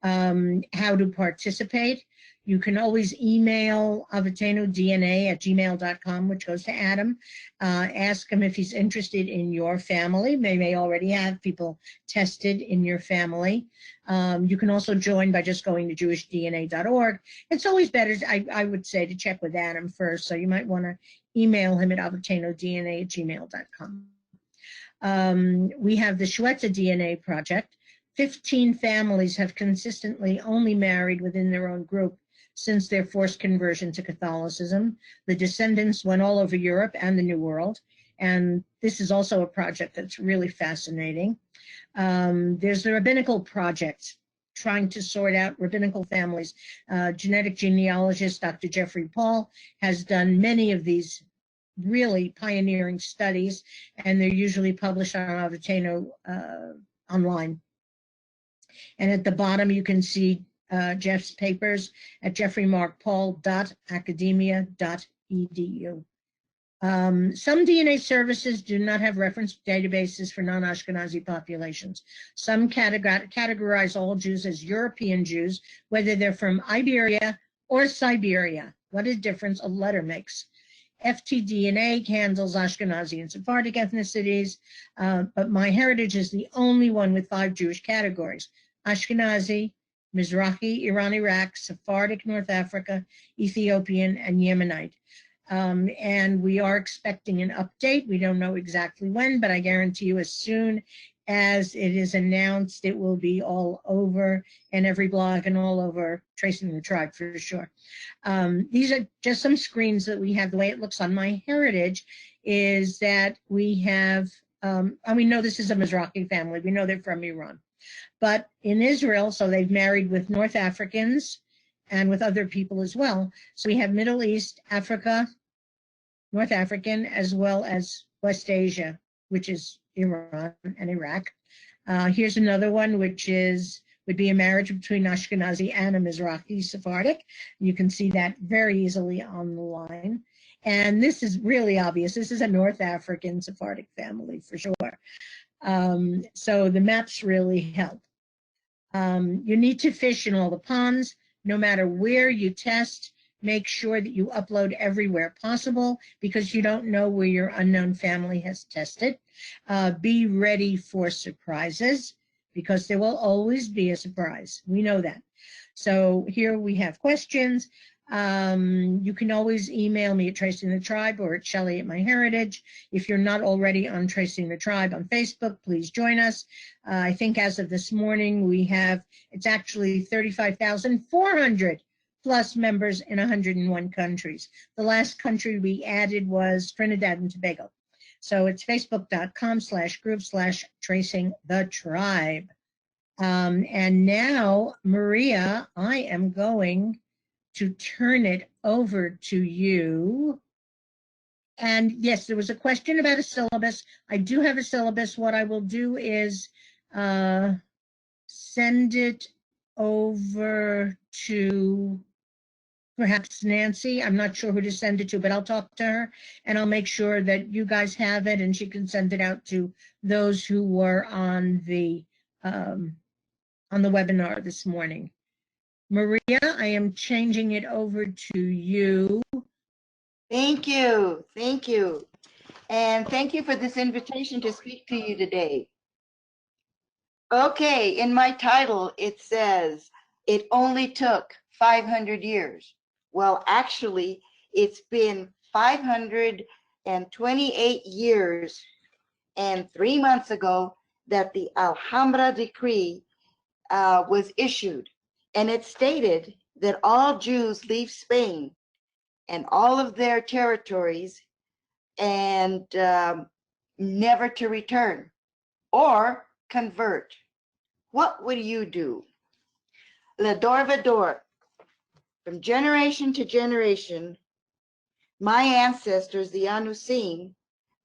How to participate. You can always email avicenodna@gmail.com, which goes to Adam. Ask him if he's interested in your family. They may already have people tested in your family. You can also join by just going to jewishdna.org. It's always better, I would say, to check with Adam first. So you might want to email him at avicenodna@gmail.com. We have the Shweta DNA project. 15 families have consistently only married within their own group since their forced conversion to Catholicism. The descendants went all over Europe and the New World, and this is also a project that's really fascinating. There's the Rabbinical Project, trying to sort out rabbinical families. Genetic genealogist Dr. Jeffrey Paul has done many of these really pioneering studies, and they're usually published on Aviceno online. And at the bottom, you can see Jeff's papers at jeffreymarkpaul.academia.edu. Some DNA services do not have reference databases for non-Ashkenazi populations. Some categorize all Jews as European Jews, whether they're from Iberia or Siberia. What a difference a letter makes. FTDNA handles Ashkenazi and Sephardic ethnicities, but MyHeritage is the only one with 5 Jewish categories: Ashkenazi, Mizrahi, Iran, Iraq, Sephardic, North Africa, Ethiopian, and Yemenite. And we are expecting an update. We don't know exactly when, but I guarantee you as soon as it is announced, it will be all over and every blog and all over Tracing the Tribe for sure. These are just some screens that we have. The way it looks on MyHeritage is that we have, and we know this is a Mizrahi family. We know they're from Iran. But in Israel, so they've married with North Africans and with other people as well. So we have Middle East, Africa, North African, as well as West Asia, which is Iran and Iraq. Here's another one, which would be a marriage between Ashkenazi and a Mizrahi Sephardic. You can see that very easily on the line. And this is really obvious. This is a North African Sephardic family for sure. So the maps really help. You need to fish in all the ponds, no matter where you test. Make sure that you upload everywhere possible because you don't know where your unknown family has tested. Be ready for surprises because there will always be a surprise. We know that. So here we have questions. You can always email me at Tracing the Tribe or at Schelly at MyHeritage. If you're not already on Tracing the Tribe on Facebook, please join us. I think as of this morning, it's actually 35,400 plus members in 101 countries. The last country we added was Trinidad and Tobago. So it's facebook.com/group/Tracing the Tribe. And now, Maria, I am going to turn it over to you. And yes, there was a question about a syllabus. I do have a syllabus. What I will do is send it over to perhaps Nancy. I'm not sure who to send it to, but I'll talk to her and I'll make sure that you guys have it and she can send it out to those who were on the webinar this morning. Maria, I am changing it over to you. Thank you. Thank you. And thank you for this invitation to speak to you today. Okay, in my title, it says, it only took 500 years. Well, actually, it's been 528 years and 3 months ago that the Alhambra Decree was issued. And it stated that all Jews leave Spain and all of their territories and never to return or convert. What would you do? Le Dorvador, from generation to generation, my ancestors, the Anusim,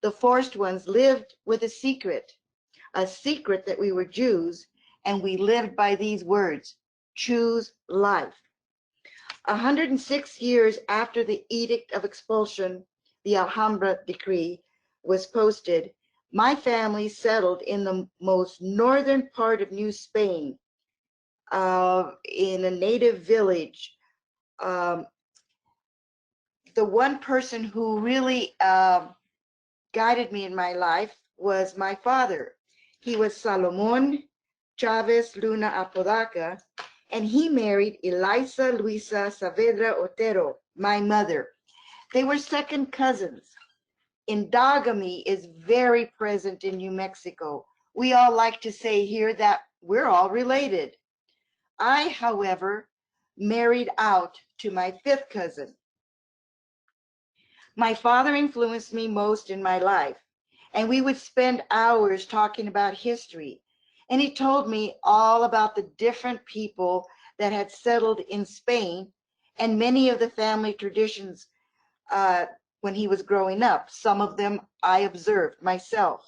the forced ones, lived with a secret that we were Jews, and we lived by these words: choose life. 106 years after the Edict of Expulsion, the Alhambra Decree, was posted, my family settled in the most northern part of New Spain, in a native village. The one person who really guided me in my life was my father. He was Salomon Chavez Luna Apodaca, and he married Elisa Luisa Saavedra Otero, my mother. They were second cousins. Endogamy is very present in New Mexico. We all like to say here that we're all related. I, however, married out to my fifth cousin. My father influenced me most in my life, and we would spend hours talking about history. And he told me all about the different people that had settled in Spain and many of the family traditions when he was growing up. Some of them I observed myself.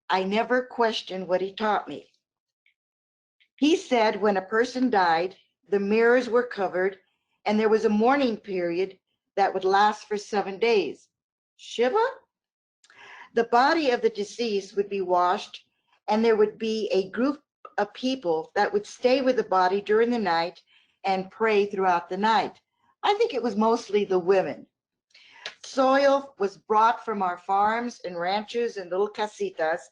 I never questioned what he taught me. He said when a person died, the mirrors were covered and there was a mourning period that would last for 7 days. Shiva? The body of the deceased would be washed, and there would be a group of people that would stay with the body during the night and pray throughout the night. I think it was mostly the women. Soil was brought from our farms and ranches and little casitas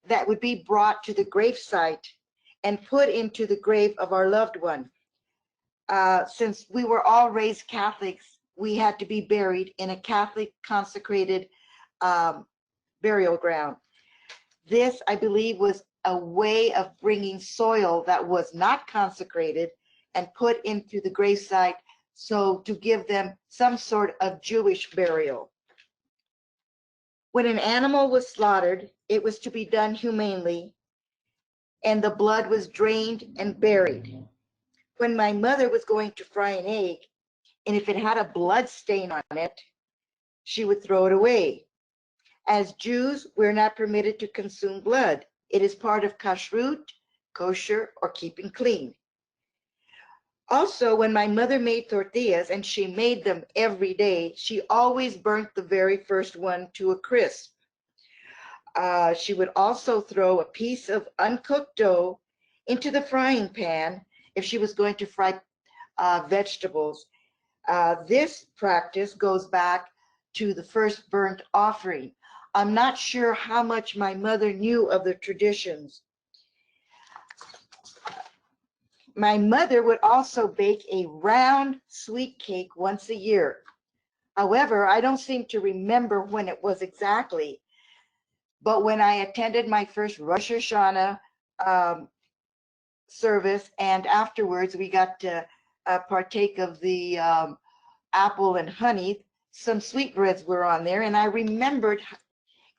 that would be brought to the gravesite and put into the grave of our loved one. Since we were all raised Catholics, we had to be buried in a Catholic consecrated burial ground. This, I believe, was a way of bringing soil that was not consecrated and put into the gravesite, so to give them some sort of Jewish burial. When an animal was slaughtered, it was to be done humanely, and the blood was drained and buried. When my mother was going to fry an egg, and if it had a blood stain on it, she would throw it away. As Jews, we're not permitted to consume blood. It is part of kashrut, kosher, or keeping clean. Also, when my mother made tortillas, and she made them every day, she always burnt the very first one to a crisp. She would also throw a piece of uncooked dough into the frying pan if she was going to fry vegetables. This practice goes back to the first burnt offering. I'm not sure how much my mother knew of the traditions. My mother would also bake a round sweet cake once a year. However, I don't seem to remember when it was exactly, but when I attended my first Rosh Hashanah service, and afterwards we got to partake of the apple and honey, some sweetbreads were on there, and I remembered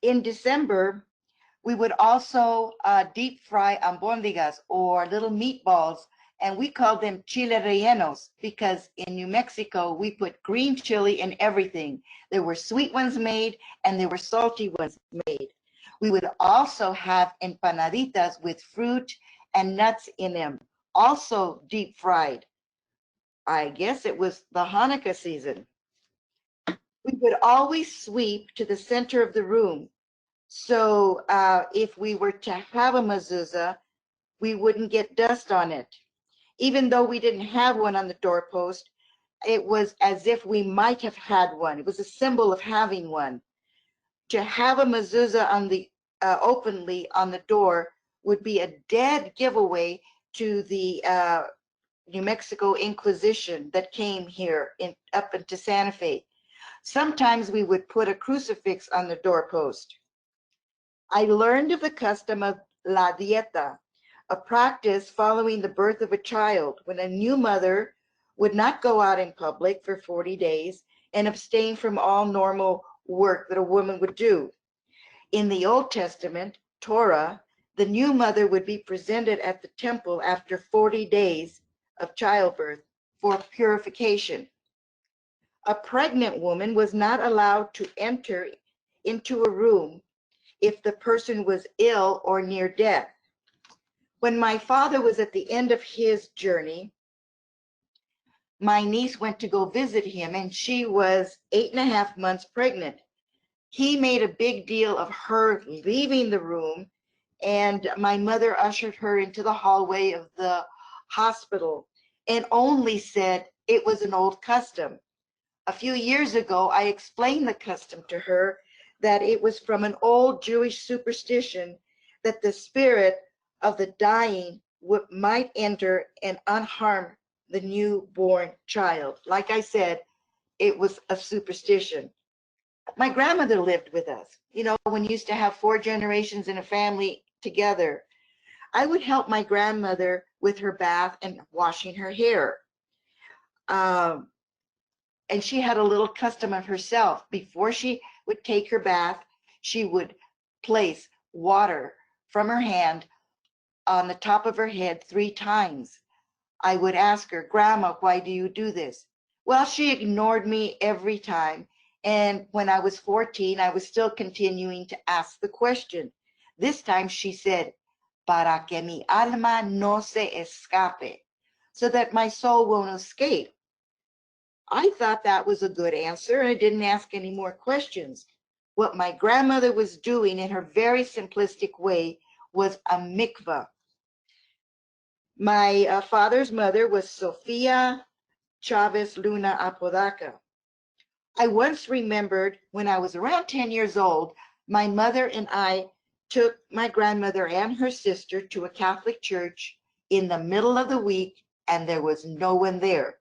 in December, we would also deep fry albondigas, or little meatballs, and we called them chile rellenos because in New Mexico, we put green chili in everything. There were sweet ones made and there were salty ones made. We would also have empanaditas with fruit and nuts in them, also deep fried. I guess it was the Hanukkah season. We would always sweep to the center of the room. So if we were to have a mezuzah, we wouldn't get dust on it. Even though we didn't have one on the doorpost, it was as if we might have had one. It was a symbol of having one. To have a mezuzah on the openly on the door would be a dead giveaway to the New Mexico Inquisition that came here up into Santa Fe. Sometimes we would put a crucifix on the doorpost. I learned of the custom of la dieta, a practice following the birth of a child when a new mother would not go out in public for 40 days and abstain from all normal work that a woman would do. In the Old Testament, Torah, the new mother would be presented at the temple after 40 days of childbirth for purification. A pregnant woman was not allowed to enter into a room if the person was ill or near death. When my father was at the end of his journey, my niece went to go visit him, and she was 8.5 months pregnant. He made a big deal of her leaving the room, and my mother ushered her into the hallway of the hospital and only said it was an old custom. A few years ago, I explained the custom to her, that it was from an old Jewish superstition that the spirit of the dying might enter and unharm the newborn child. Like I said, it was a superstition. My grandmother lived with us. You know, when you used to have 4 generations in a family together, I would help my grandmother with her bath and washing her hair. And she had a little custom of herself. Before she would take her bath, she would place water from her hand on the top of her head 3 times. I would ask her, Grandma, why do you do this? Well, she ignored me every time. And when I was 14, I was still continuing to ask the question. This time she said, para que mi alma no se escape, so that my soul won't escape. I thought that was a good answer, and I didn't ask any more questions. What my grandmother was doing in her very simplistic way was a mikvah. My father's mother was Sofia Chavez Luna Apodaca. I once remembered when I was around 10 years old, my mother and I took my grandmother and her sister to a Catholic church in the middle of the week, and there was no one there.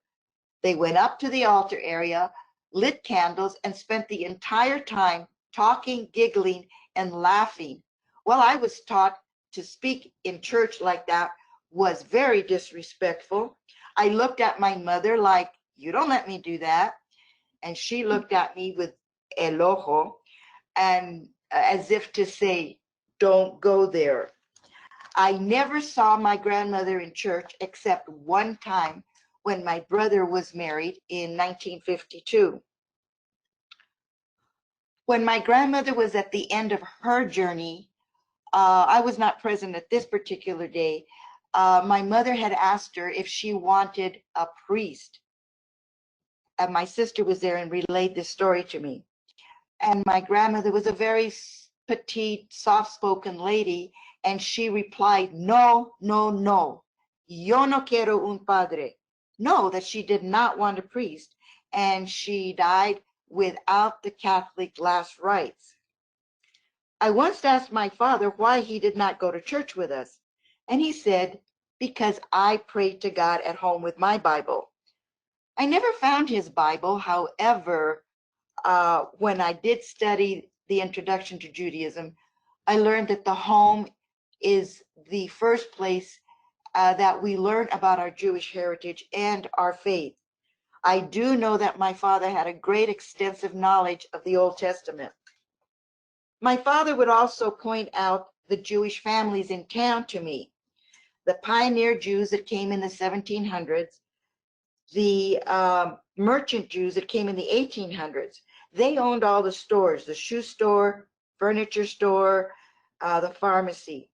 They went up to the altar area, lit candles, and spent the entire time talking, giggling, and laughing. Well, I was taught to speak in church like that was very disrespectful. I looked at my mother like, you don't let me do that. And she looked at me with el ojo, and as if to say, don't go there. I never saw my grandmother in church except one time when my brother was married in 1952. When my grandmother was at the end of her journey, I was not present at this particular day. My mother had asked her if she wanted a priest. And my sister was there and relayed this story to me. And my grandmother was a very petite, soft-spoken lady, and she replied, no, no, no. Yo no quiero un padre. No, that she did not want a priest, and she died without the Catholic last rites. I once asked my father why he did not go to church with us, and he said, because I prayed to God at home with my Bible. I never found his Bible. However, when I did study the introduction to Judaism, I learned that the home is the first place that we learn about our Jewish heritage and our faith. I do know that my father had a great extensive knowledge of the Old Testament. My father would also point out the Jewish families in town to me, the pioneer Jews that came in the 1700s, the merchant Jews that came in the 1800s. They owned all the stores, the shoe store, furniture store, the pharmacy.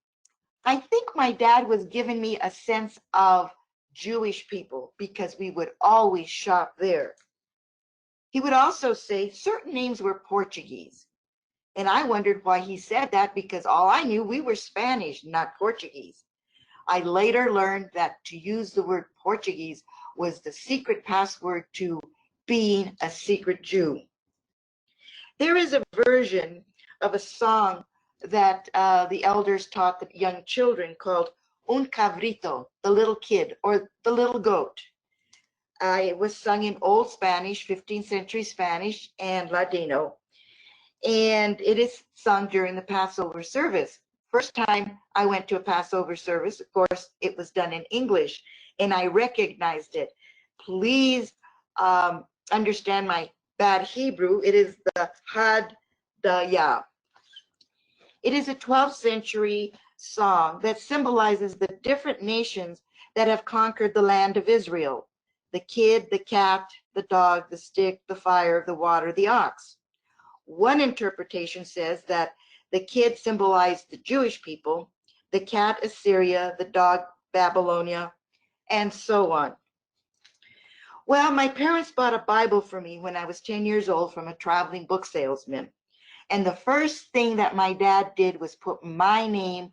I think my dad was giving me a sense of Jewish people because we would always shop there. He would also say certain names were Portuguese. And I wondered why he said that, because all I knew, we were Spanish, not Portuguese. I later learned that to use the word Portuguese was the secret password to being a secret Jew. There is a version of a song that the elders taught the young children called Un Cabrito, the little kid, or the little goat. It was sung in Old Spanish, 15th century Spanish, and Ladino, and it is sung during the Passover service. First time I went to a Passover service, of course, it was done in English, and I recognized it. Please understand my bad Hebrew. It is the Had Daya. It is a 12th century song that symbolizes the different nations that have conquered the land of Israel: the kid, the cat, the dog, the stick, the fire, the water, the ox. One interpretation says that the kid symbolized the Jewish people, the cat Assyria, the dog Babylonia, and so on. Well, my parents bought a Bible for me when I was 10 years old from a traveling book salesman. And the first thing that my dad did was put my name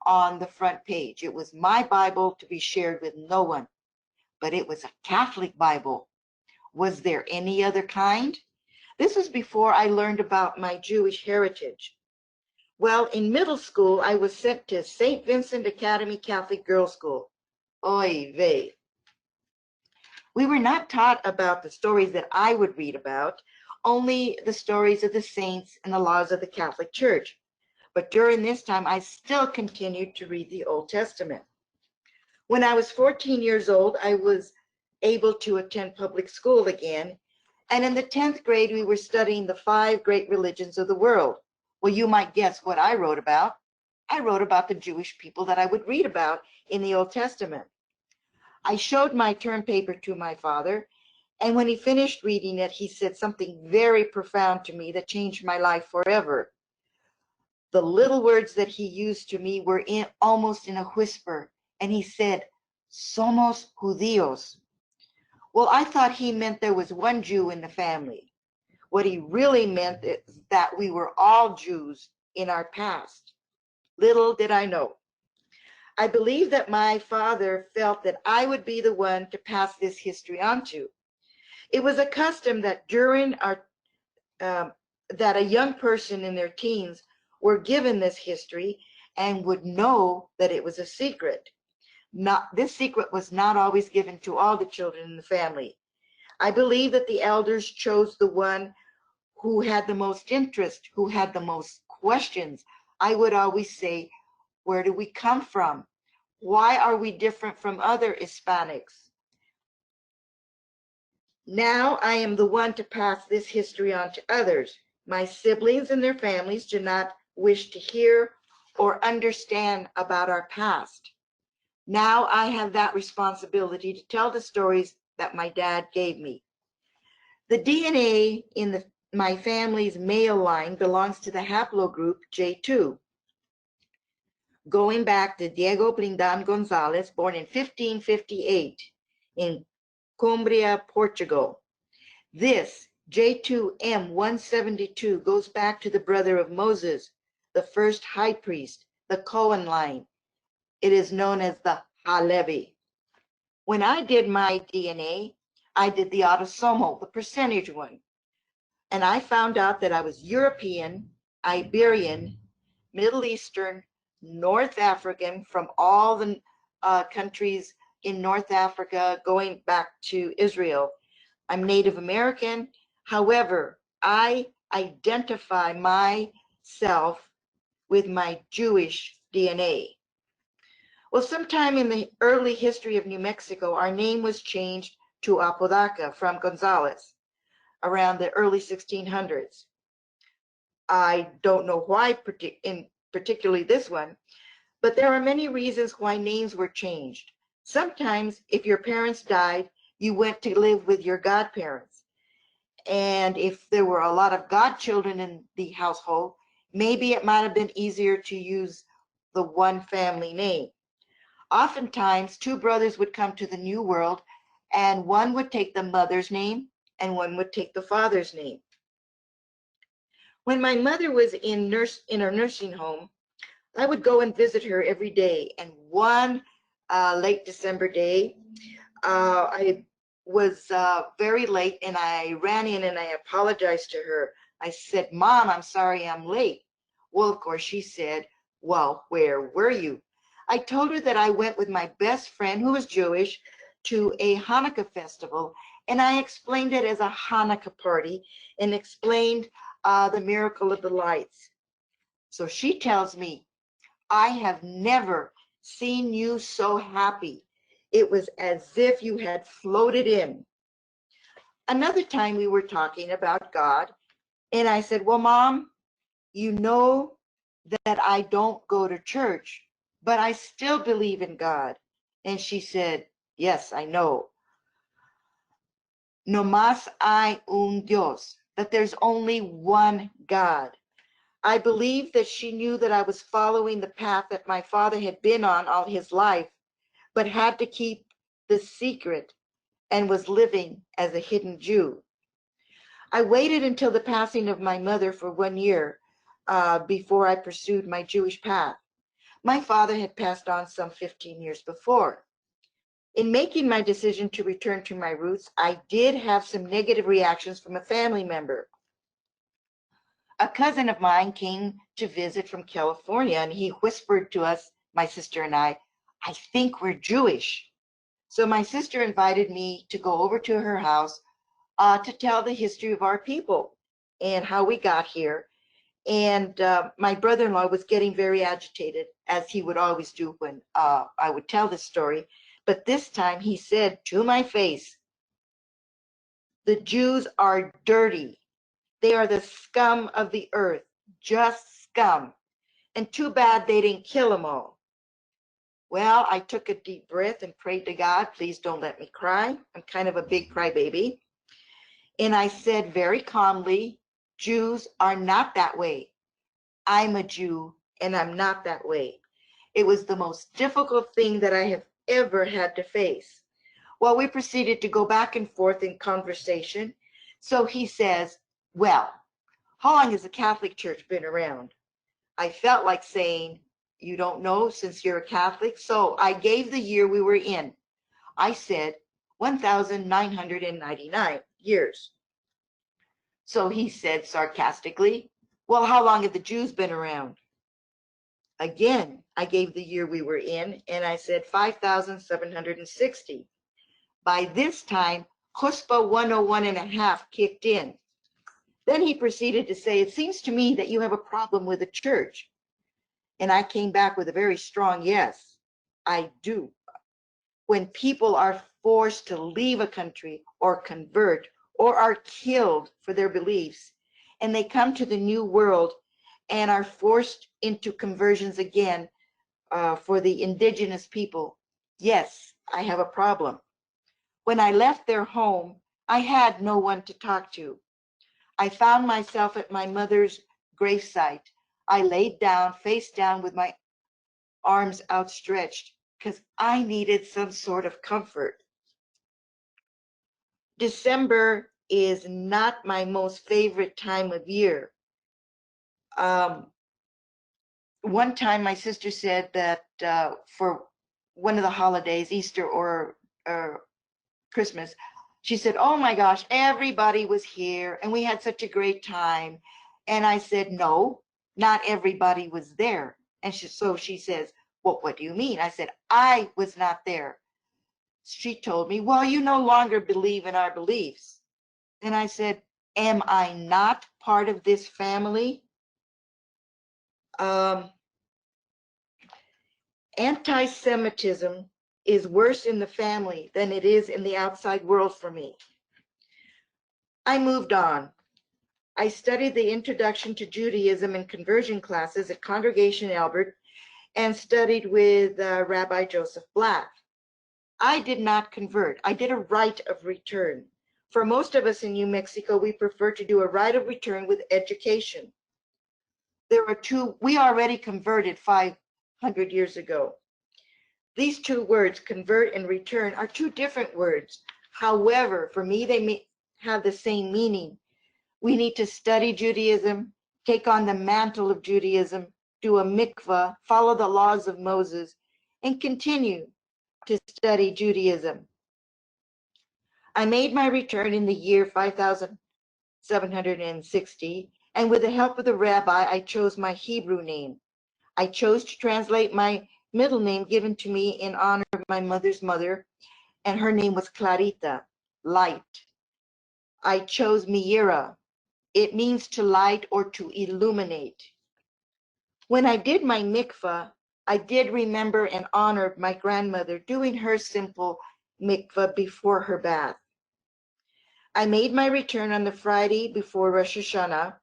on the front page. It was my Bible to be shared with no one, but it was a Catholic Bible. Was there any other kind? This was before I learned about my Jewish heritage. Well, in middle school, I was sent to St. Vincent Academy Catholic Girls' School. Oy vey. We were not taught about the stories that I would read about, only the stories of the saints and the laws of the Catholic Church. But during this time, I still continued to read the Old Testament. When I was 14 years old, I was able to attend public school again. And in the 10th grade, we were studying the 5 great religions of the world. Well, you might guess what I wrote about. I wrote about the Jewish people that I would read about in the Old Testament. I showed my term paper to my father, and when he finished reading it, he said something very profound to me that changed my life forever. The little words that he used to me were almost in a whisper, and he said, "Somos judíos." Well, I thought he meant there was one Jew in the family. What he really meant is that we were all Jews in our past. Little did I know. I believe that my father felt that I would be the one to pass this history on to. It was a custom that during our that a young person in their teens were given this history and would know that it was a secret. This secret was not always given to all the children in the family. I believe that the elders chose the one who had the most interest, who had the most questions. I would always say, where do we come from? Why are we different from other Hispanics? Now I am the one to pass this history on to others. My siblings and their families do not wish to hear or understand about our past. Now I have that responsibility to tell the stories that my dad gave me. The DNA in my family's male line belongs to the haplogroup J2. Going back to Diego Blindan Gonzalez, born in 1558 in Cumbria, Portugal. This J2M172 goes back to the brother of Moses, the first high priest, the Cohen line. It is known as the Halevi. When I did my DNA, I did the autosomal, the percentage one. And I found out that I was European, Iberian, Middle Eastern, North African, from all the countries in North Africa, going back to Israel. I'm Native American. However, I identify myself with my Jewish DNA. Well, sometime in the early history of New Mexico, our name was changed to Apodaca from Gonzalez around the early 1600s. I don't know why, particularly this one, but there are many reasons why names were changed. Sometimes, if your parents died, you went to live with your godparents. And if there were a lot of godchildren in the household, maybe it might have been easier to use the one family name. Oftentimes, 2 brothers would come to the New World, and one would take the mother's name and one would take the father's name. When my mother was in her nursing home, I would go and visit her every day, and one late December day. I was very late, and I ran in and I apologized to her. I said, "Mom, I'm sorry I'm late." Well, of course, she said, "Well, where were you?" I told her that I went with my best friend, who was Jewish, to a Hanukkah festival, and I explained it as a Hanukkah party and explained the miracle of the lights. So she tells me, "I have never seen you so happy. It was as if you had floated in." Another time we were talking about God, and I said, "Well, Mom, you know that I don't go to church, but I still believe in God." And she said, "Yes, I know. No más hay un Dios, that there's only one God." I believe that she knew that I was following the path that my father had been on all his life, but had to keep the secret and was living as a hidden Jew. I waited until the passing of my mother for 1 year before I pursued my Jewish path. My father had passed on some 15 years before. In making my decision to return to my roots, I did have some negative reactions from a family member. A cousin of mine came to visit from California, and he whispered to us, my sister and I think we're Jewish." So my sister invited me to go over to her house to tell the history of our people and how we got here. And my brother-in-law was getting very agitated, as he would always do when I would tell this story. But this time he said to my face, "The Jews are dirty. They are the scum of the earth, just scum. And too bad they didn't kill them all." Well, I took a deep breath and prayed to God, "Please don't let me cry. I'm kind of a big crybaby." And I said very calmly, "Jews are not that way. I'm a Jew and I'm not that way." It was the most difficult thing that I have ever had to face. Well, we proceeded to go back and forth in conversation. So he says, "Well, how long has the Catholic Church been around?" I felt like saying, "You don't know since you're a Catholic?" So I gave the year we were in. I said 1999 years. So he said sarcastically, "Well, how long have the Jews been around?" Again, I gave the year we were in, and I said 5,760. By this time, Chutzpah 101 and a half kicked in. Then he proceeded to say, "It seems to me that you have a problem with the church." And I came back with a very strong yes, I do. When people are forced to leave a country or convert or are killed for their beliefs, and they come to the new world and are forced into conversions again for the indigenous people, yes, I have a problem. When I left their home, I had no one to talk to. I found myself at my mother's gravesite. I laid down, face down, with my arms outstretched, because I needed some sort of comfort. December is not my most favorite time of year. One time my sister said that for one of the holidays, Easter or Christmas, she said, "Oh my gosh, everybody was here and we had such a great time." And I said, "No, not everybody was there." And so she says, "Well, what do you mean?" I said, "I was not there." She told me, "Well, you no longer believe in our beliefs." And I said, "Am I not part of this family?" Um, Anti-Semitism is worse in the family than it is in the outside world for me. I moved on. I studied the Introduction to Judaism and conversion classes at Congregation Albert and studied with Rabbi Joseph Black. I did not convert. I did a rite of return. For most of us in New Mexico, we prefer to do a rite of return with education. There are two, we already converted 500 years ago. These two words, convert and return, are two different words. However, for me, they have the same meaning. We need to study Judaism, take on the mantle of Judaism, do a mikvah, follow the laws of Moses, and continue. to study Judaism. I made my return in the year 5760, and with the help of the rabbi, I chose my Hebrew name. I chose to translate my middle name given to me in honor of my mother's mother, and her name was Clarita, light. I chose Meira. It means to light or to illuminate. When I did my mikvah, I did remember and honor my grandmother doing her simple mikvah before her bath. I made my return on the Friday before Rosh Hashanah.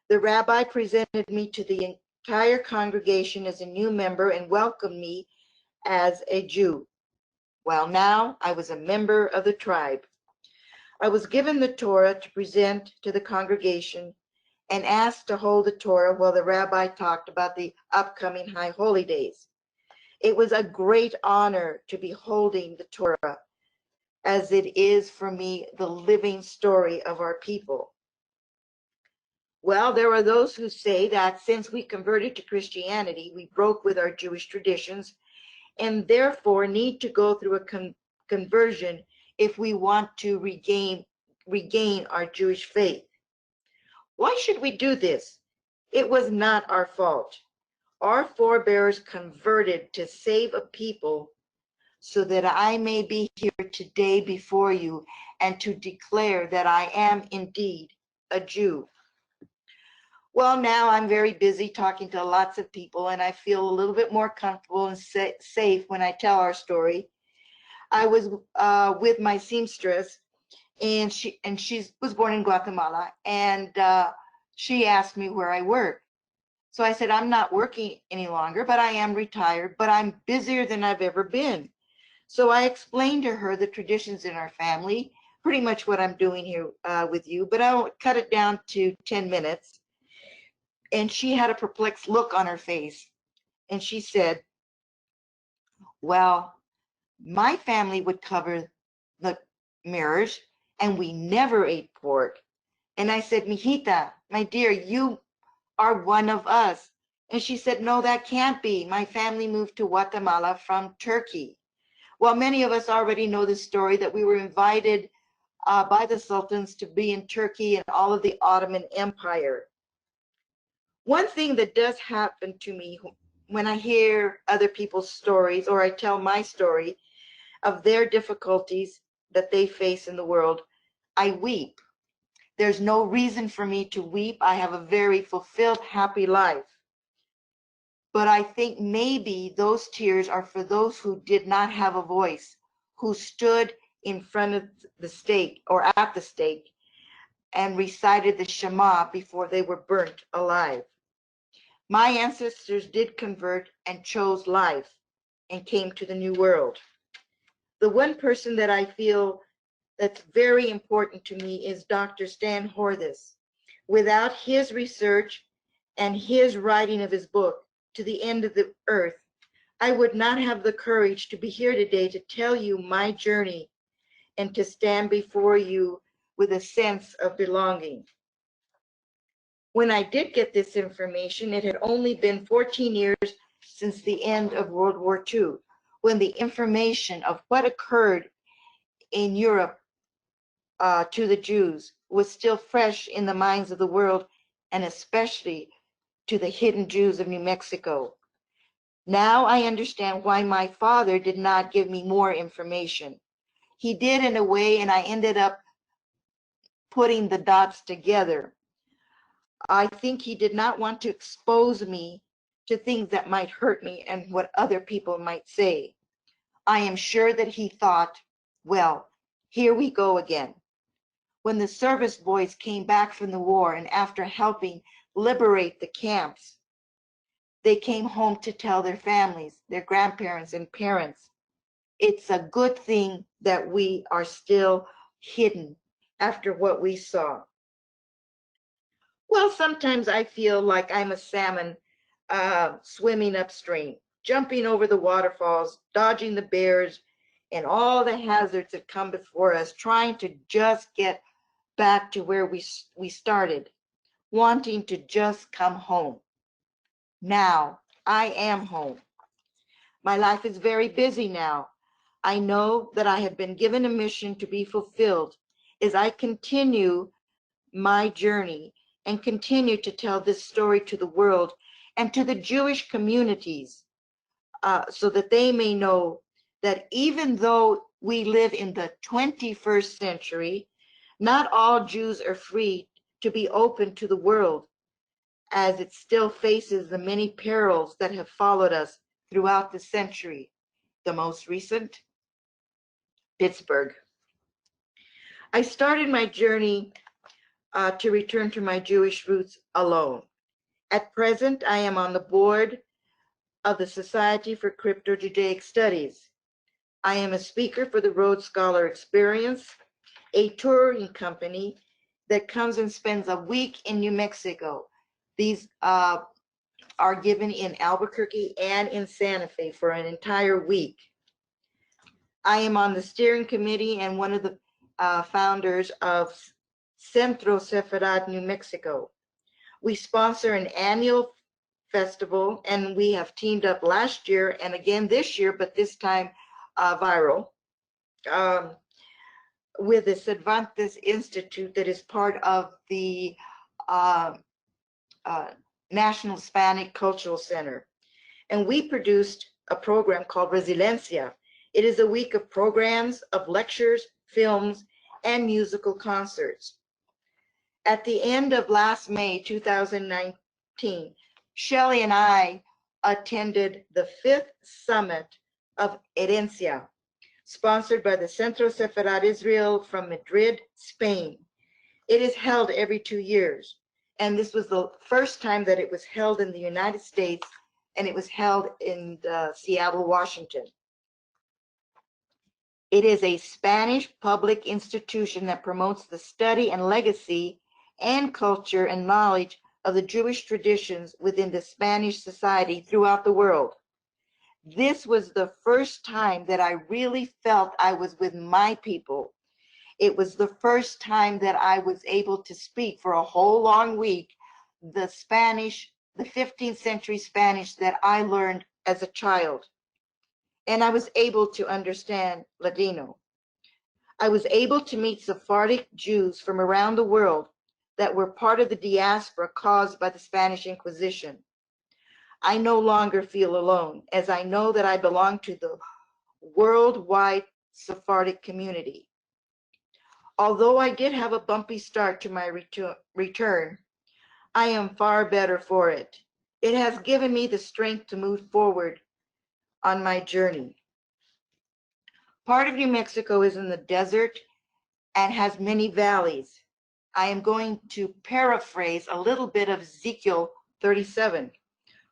The rabbi presented me to the entire congregation as a new member and welcomed me as a Jew. Well, now I was a member of the tribe. I was given the Torah to present to the congregation and asked to hold the Torah while the rabbi talked about the upcoming high holy days. It was a great honor to be holding the Torah, as it is for me the living story of our people. Well, there are those who say that since we converted to Christianity, we broke with our Jewish traditions and therefore need to go through a conversion if we want to regain our Jewish faith. Why should we do this? It was not our fault. Our forebears converted to save a people so that I may be here today before you and to declare that I am indeed a Jew. Well, now I'm very busy talking to lots of people, and I feel a little bit more comfortable and safe when I tell our story. I was with my seamstress, and she was born in Guatemala, and she asked me where I work. So I said, I'm not working any longer, but I am retired, but I'm busier than I've ever been. So I explained to her the traditions in our family, pretty much what I'm doing here with you, but I'll cut it down to 10 minutes. And she had a perplexed look on her face. And she said, well, my family would cover the mirrors and we never ate pork. And I said, Mijita, my dear, you are one of us. And she said, no, that can't be. My family moved to Guatemala from Turkey. Well, many of us already know the story that we were invited by the sultans to be in Turkey and all of the Ottoman Empire. One thing that does happen to me when I hear other people's stories or I tell my story of their difficulties that they face in the world, I weep. There's no reason for me to weep. I have a very fulfilled, happy life. But I think maybe those tears are for those who did not have a voice, who stood in front of the stake or at the stake and recited the Shema before they were burnt alive. My ancestors did convert and chose life and came to the New World. The one person that I feel that's very important to me is Dr. Stan Horthus. Without his research and his writing of his book, To the End of the Earth, I would not have the courage to be here today to tell you my journey and to stand before you with a sense of belonging. When I did get this information, it had only been 14 years since the end of World War II, when the information of what occurred in Europe to the Jews was still fresh in the minds of the world, and especially to the hidden Jews of New Mexico. Now I understand why my father did not give me more information. He did in a way, and I ended up putting the dots together. I think he did not want to expose me to things that might hurt me and what other people might say. I am sure that he thought, well, here we go again. When the service boys came back from the war and after helping liberate the camps, they came home to tell their families, their grandparents and parents, it's a good thing that we are still hidden after what we saw. Well, sometimes I feel like I'm a salmon swimming upstream, jumping over the waterfalls, dodging the bears and all the hazards that come before us, trying to just get back to where we started, wanting to just come home. Now, I am home. My life is very busy now. I know that I have been given a mission to be fulfilled as I continue my journey and continue to tell this story to the world and to the Jewish communities, so that they may know that even though we live in the 21st century, not all Jews are free to be open to the world, as it still faces the many perils that have followed us throughout the century. The most recent, Pittsburgh. I started my journey to return to my Jewish roots alone. At present, I am on the board of the Society for Crypto-Judaic Studies. I am a speaker for the Rhodes Scholar Experience, a touring company that comes and spends a week in New Mexico. These are given in Albuquerque and in Santa Fe for an entire week. I am on the steering committee and one of the founders of Centro Sephardic, New Mexico. We sponsor an annual festival, and we have teamed up last year and again this year, but this time viral, with the Cervantes Institute that is part of the National Hispanic Cultural Center. And we produced a program called Resiliencia. It is a week of programs, of lectures, films, and musical concerts. At the end of last May 2019, Schelly and I attended the 5th summit of Herencia, sponsored by the Centro Sefarad Israel from Madrid, Spain. It is held every 2 years, and this was the first time that it was held in the United States, and it was held in Seattle, Washington. It is a Spanish public institution that promotes the study and legacy and culture and knowledge of the Jewish traditions within the Spanish society throughout the world. This was the first time that I really felt I was with my people. It was the first time that I was able to speak for a whole long week the Spanish, the 15th century Spanish that I learned as a child. And I was able to understand Ladino. I was able to meet Sephardic Jews from around the world that were part of the diaspora caused by the Spanish Inquisition. I no longer feel alone, as I know that I belong to the worldwide Sephardic community. Although I did have a bumpy start to my return, I am far better for it. It has given me the strength to move forward on my journey. Part of New Mexico is in the desert and has many valleys. I am going to paraphrase a little bit of Ezekiel 37,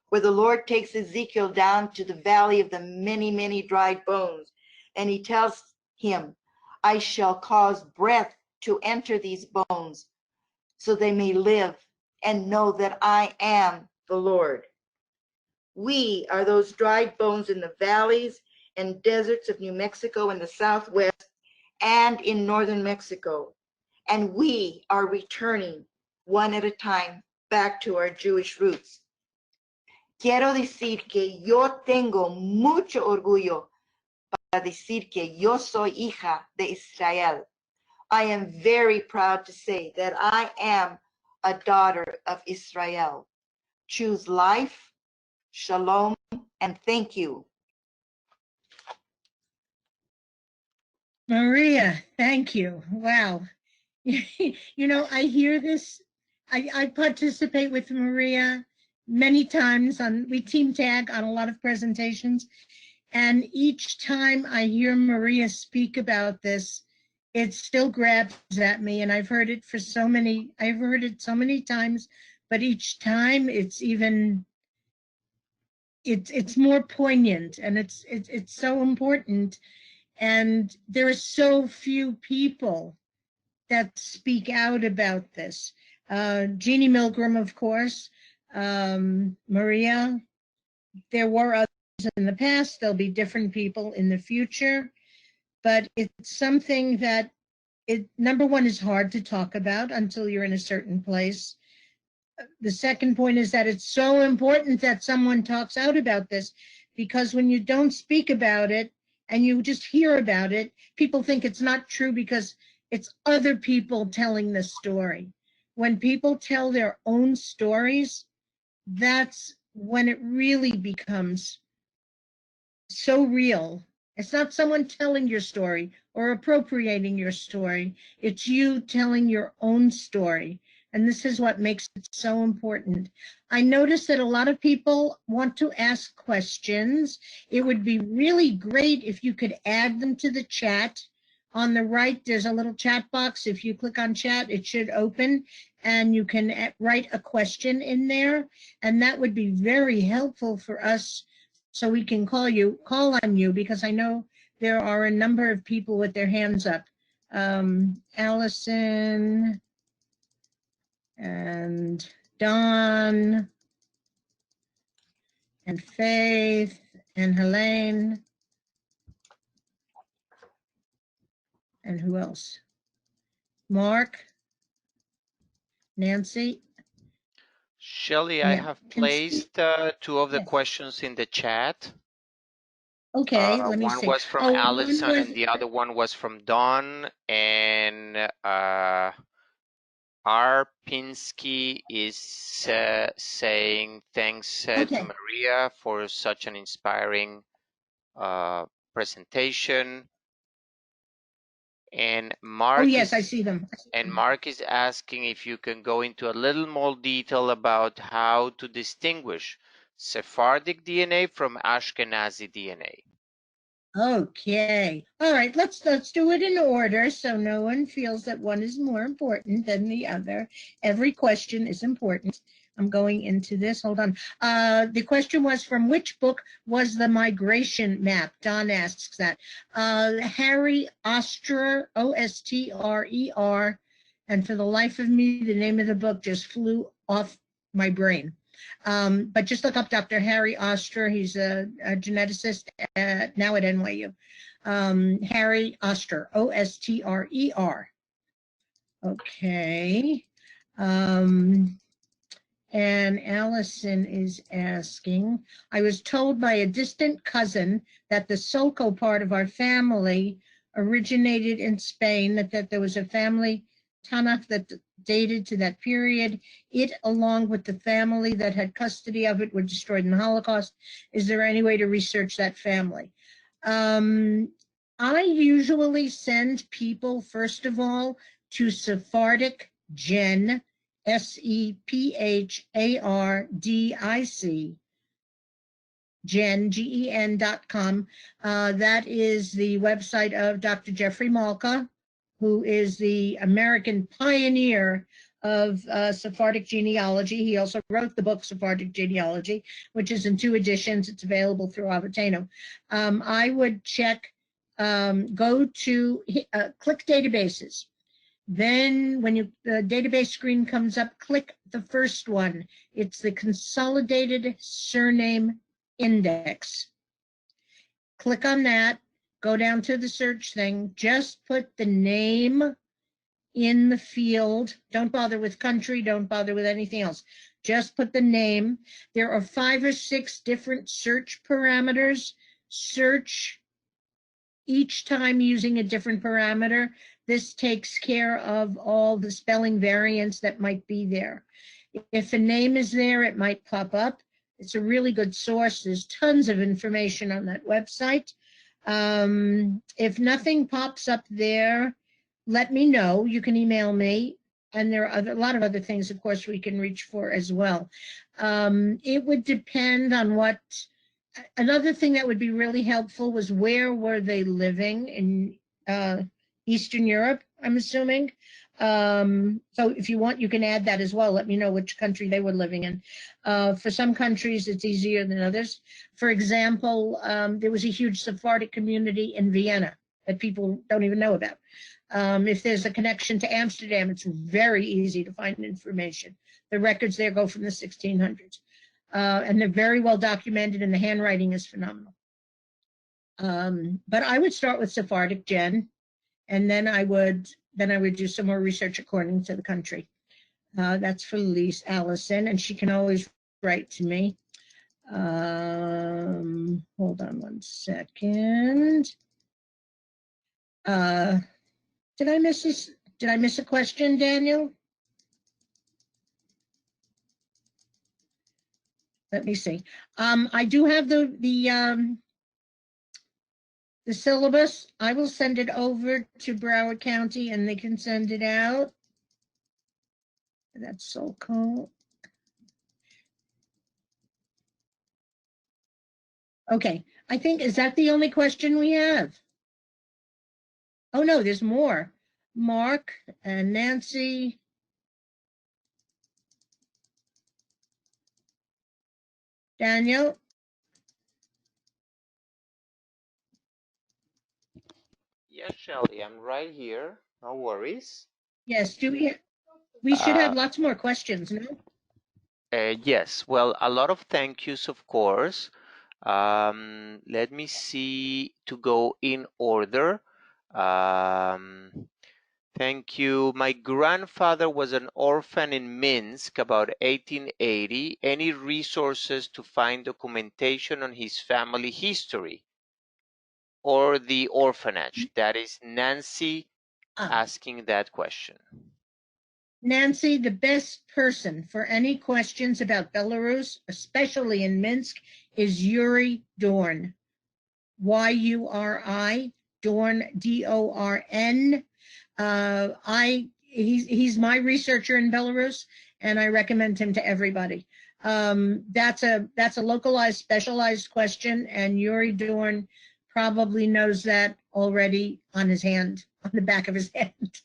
where the Lord takes Ezekiel down to the valley of the many, many dried bones, and he tells him, I shall cause breath to enter these bones so they may live and know that I am the Lord. We are those dried bones in the valleys and deserts of New Mexico in the Southwest and in northern Mexico. And we are returning one at a time back to our Jewish roots. Quiero decir que yo tengo mucho orgullo para decir que yo soy hija de Israel. I am very proud to say that I am a daughter of Israel. Choose life, shalom, and thank you. Maria, thank you. Wow. You know, I hear this. I participate with Maria many times we team tag on a lot of presentations. And each time I hear Maria speak about this, it still grabs at me. And I've heard it so many times, but each time it's more poignant, and it's so important. And there are so few people that speak out about this. Jeannie Milgram, of course, Maria. There were others in the past. There'll be different people in the future. But it's something that, number one, is hard to talk about until you're in a certain place. The second point is that it's so important that someone talks out about this, because when you don't speak about it, and you just hear about it, people think it's not true because it's other people telling the story. When people tell their own stories, that's when it really becomes so real. It's not someone telling your story or appropriating your story. It's you telling your own story. And this is what makes it so important. I noticed that a lot of people want to ask questions. It would be really great if you could add them to the chat. On the right, there's a little chat box. If you click on chat, it should open and you can write a question in there. And that would be very helpful for us so we can call on you, because I know there are a number of people with their hands up. Allison and Don and Faith and Helene and who else? Mark, Nancy. Schelly, I have placed two of the Yes. questions in the chat. Okay, let me One see. was from Oh, Allison, one was, and the other one was from Don. And R. Pinsky is saying, thanks to okay. Maria for such an inspiring presentation. And Oh, Mark yes, I is see them. Mark is asking if you can go into a little more detail about how to distinguish Sephardic DNA from Ashkenazi DNA. Okay. All right. Let's do it in order so no one feels that one is more important than the other. Every question is important. I'm going into this. Hold on. The question was, from which book was the migration map? Don asks that. Harry Ostrer, Ostrer. And for the life of me, the name of the book just flew off my brain. But just look up Dr. Harry Ostrer. He's a geneticist now at NYU. Harry Ostrer, Ostrer. Okay. And Allison is asking, I was told by a distant cousin that the Sulco part of our family originated in Spain, that there was a family Tanakh that dated to that period. It, along with the family that had custody of it, were destroyed in the Holocaust. Is there any way to research that family? I usually send people, first of all, to Sephardic Gen, Sephardic, gen.com. That is the website of Dr. Jeffrey Malka, who is the American pioneer of Sephardic genealogy. He also wrote the book Sephardic Genealogy, which is in 2 editions. It's available through Avatano. I would check, go to click databases. Then when the database screen comes up, click the first one. It's the Consolidated Surname Index. Click on that, go down to the search thing, just put the name in the field. Don't bother with country, don't bother with anything else. Just put the name. There are 5 or 6 different search parameters. Search each time using a different parameter. This takes care of all the spelling variants that might be there. If a name is there, it might pop up. It's a really good source. There's tons of information on that website. If nothing pops up there, let me know. You can email me. And there are a lot of other things, of course, we can reach for as well. It would depend on what. Another thing that would be really helpful was, where were they living in Eastern Europe, I'm assuming. So if you want, you can add that as well. Let me know which country they were living in. For some countries, it's easier than others. For example, there was a huge Sephardic community in Vienna that people don't even know about. If there's a connection to Amsterdam, it's very easy to find information. The records there go from the 1600s. And they're very well documented, and the handwriting is phenomenal. But I would start with Sephardic Gen, and then I would do some more research according to the country. That's for Allison, and she can always write to me. Hold on one second. Did I miss this? Did I miss a question, Daniel? Let me see. I do have the syllabus. I will send it over to Broward County and they can send it out. That's so cool. Okay, I think, is that the only question we have? Oh no, there's more. Mark and Nancy. Daniel? Yes, Shelley, I'm right here. No worries. Yes, we should Uh, have lots more questions, no? yes, well, a lot of thank yous, of course. Let me see to go in order. Thank you. My grandfather was an orphan in Minsk about 1880. Any resources to find documentation on his family history or the orphanage? That is Nancy asking that question. Nancy, the best person for any questions about Belarus, especially in Minsk, is Yuri Dorn. Y-U-R-I, Dorn, D-O-R-N. He's my researcher in Belarus, and I recommend him to everybody. That's a localized, specialized question, and Yuri Dorn probably knows that already on his hand, on the back of his hand.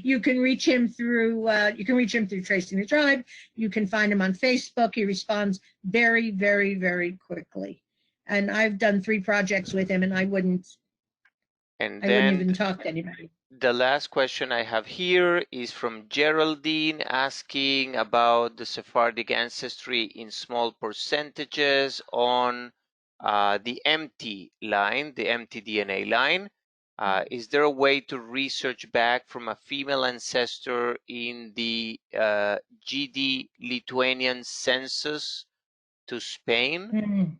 You can reach him through Tracing the Tribe. You can find him on Facebook. He responds very, very, very quickly. And I've done 3 projects with him, and I wouldn't even talk to anybody. The last question I have here is from Geraldine asking about the Sephardic ancestry in small percentages on the empty line, the empty DNA line. Is there a way to research back from a female ancestor in the GD Lithuanian census to Spain?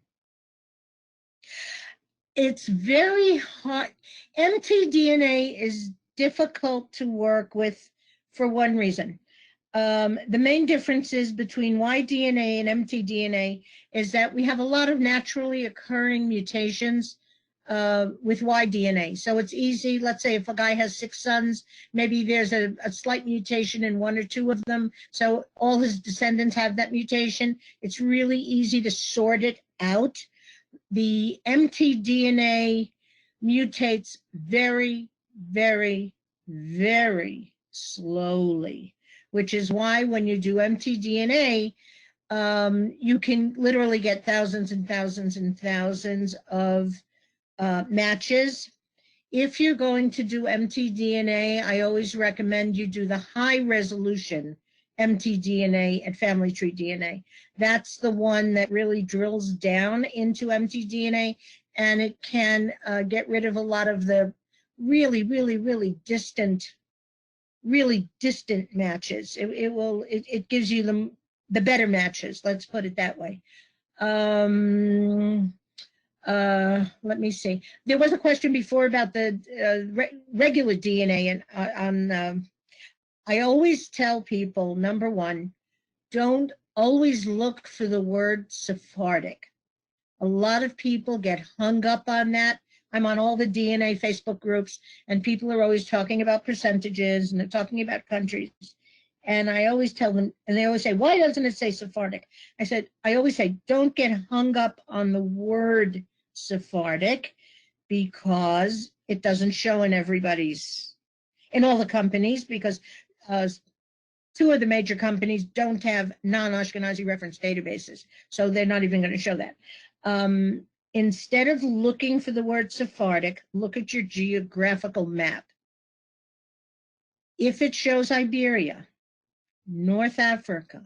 It's very hard. mtDNA is difficult to work with for one reason. The main differences between Y-DNA and mtDNA is that we have a lot of naturally occurring mutations with Y-DNA. So it's easy. Let's say if a guy has 6 sons, maybe there's a slight mutation in 1 or 2 of them. So all his descendants have that mutation. It's really easy to sort it out. The mtDNA mutates very, very, very slowly, which is why when you do mtDNA, you can literally get thousands and thousands and thousands of matches. If you're going to do mtDNA, I always recommend you do the high resolution mtDNA at Family Tree DNA. That's the one that really drills down into mtDNA, and it can get rid of a lot of the really, really, really distant matches. It gives you the better matches. Let's put it that way. Let me see. There was a question before about the regular DNA, and I always tell people, number one, don't always look for the word Sephardic. A lot of people get hung up on that. I'm on all the DNA Facebook groups, and people are always talking about percentages, and they're talking about countries. And I always tell them, and they always say, why doesn't it say Sephardic? I always say, don't get hung up on the word Sephardic, because it doesn't show in all the companies, because 2 of the major companies don't have non-Ashkenazi reference databases, so they're not even going to show that. Instead of looking for the word Sephardic, look at your geographical map. If it shows Iberia, North Africa,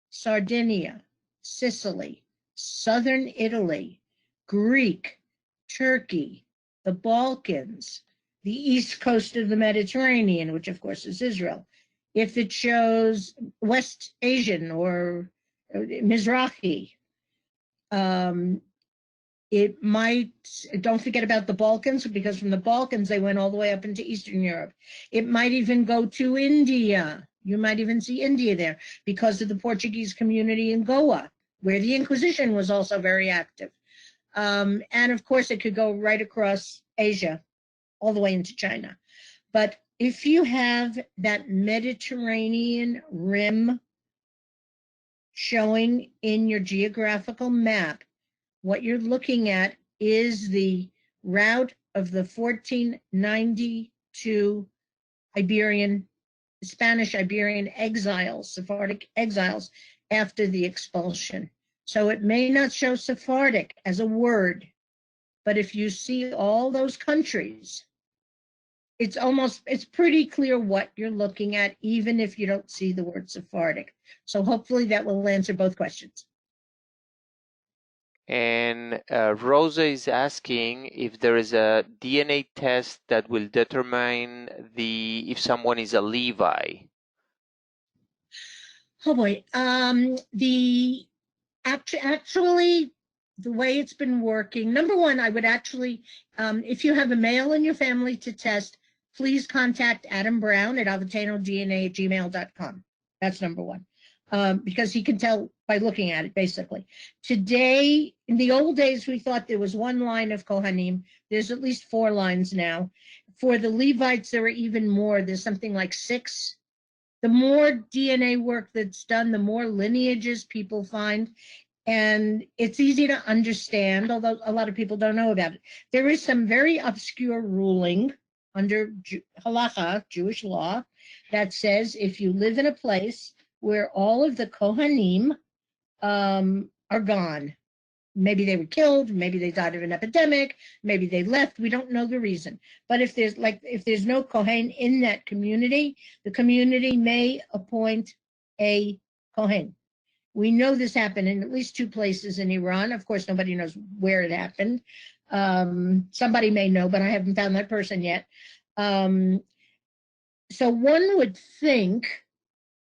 Sardinia, Sicily, southern Italy, Greek, Turkey, the Balkans, the east coast of the Mediterranean, which of course is Israel. If it shows West Asian or Mizrahi, It might, don't forget about the Balkans, because from the Balkans, they went all the way up into Eastern Europe. It might even go to India. You might even see India there because of the Portuguese community in Goa, where the Inquisition was also very active. And of course, it could go right across Asia, all the way into China. But if you have that Mediterranean rim showing in your geographical map, what you're looking at is the route of the 1492 Spanish Iberian exiles, Sephardic exiles, after the expulsion. So it may not show Sephardic as a word, but if you see all those countries, it's pretty clear what you're looking at, even if you don't see the word Sephardic. So hopefully that will answer both questions. And Rosa is asking if there is a DNA test that will determine if someone is a Levi. Oh boy, actually, the way it's been working, number one, I would actually, if you have a male in your family to test, please contact Adam Brown at alvatenodna@gmail.com. That's number one, because he can tell by looking at it, basically. Today, in the old days, we thought there was one line of Kohanim. There's at least 4 lines now. For the Levites, there are even more. There's something like 6. The more DNA work that's done, the more lineages people find. And it's easy to understand, although a lot of people don't know about it. There is some very obscure ruling under halacha, Jewish law, that says if you live in a place where all of the Kohanim are gone, maybe they were killed, maybe they died of an epidemic, maybe they left, we don't know the reason. But if there's no Kohen in that community, the community may appoint a Kohen. We know this happened in at least 2 places in Iran. Of course, nobody knows where it happened. Somebody may know, but I haven't found that person yet. So one would think,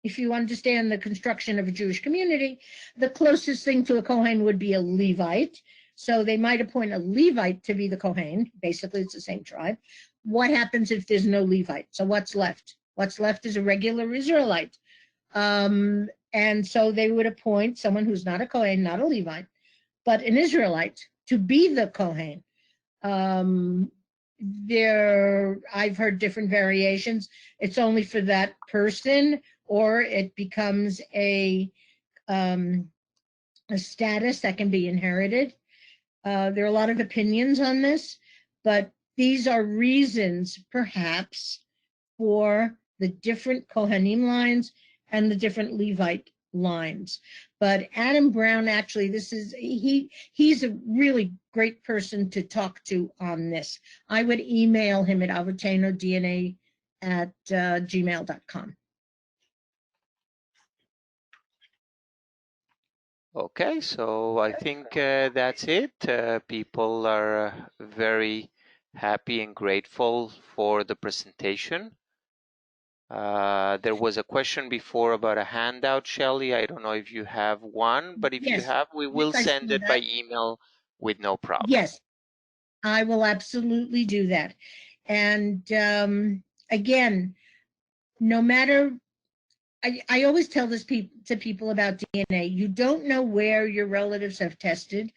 if you understand the construction of a Jewish community, the closest thing to a Kohen would be a Levite. So they might appoint a Levite to be the Kohen. Basically, it's the same tribe. What happens if there's no Levite? So what's left? What's left is a regular Israelite. And so they would appoint someone who's not a Kohen, not a Levite, but an Israelite to be the Kohen. I've heard different variations. It's only for that person, or it becomes a status that can be inherited. There are a lot of opinions on this, but these are reasons, perhaps, for the different Kohanim lines and the different Levite lines. But Adam Brown, actually, he's a really great person to talk to on this. I would email him at alvatenodna@gmail.com. Okay, so I think that's it. People are very happy and grateful for the presentation. There was a question before about a handout, Schelly. I don't know if you have one, but if you Yes. have, we will Yes, send it by email with no problem. Yes, I will absolutely do that. And again, no matter, I always tell this to people about DNA. You don't know where your relatives have tested.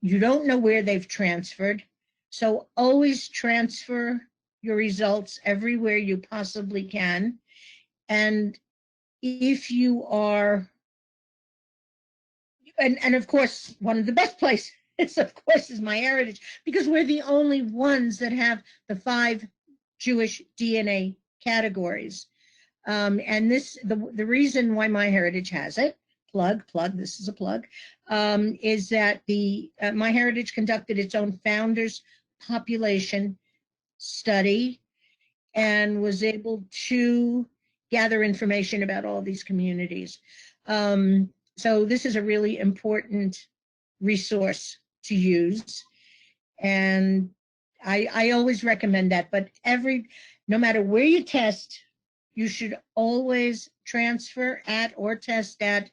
You don't know where they've transferred. So always transfer your results everywhere you possibly can. And if you are, and of course, one of the best places, of course, is MyHeritage, because we're the only ones that have the 5 Jewish DNA categories. And the reason why MyHeritage has it, plug, this is a plug, is that MyHeritage conducted its own founders population study and was able to gather information about all these communities. So this is a really important resource to use. And I always recommend that, but no matter where you test, you should always transfer at or test at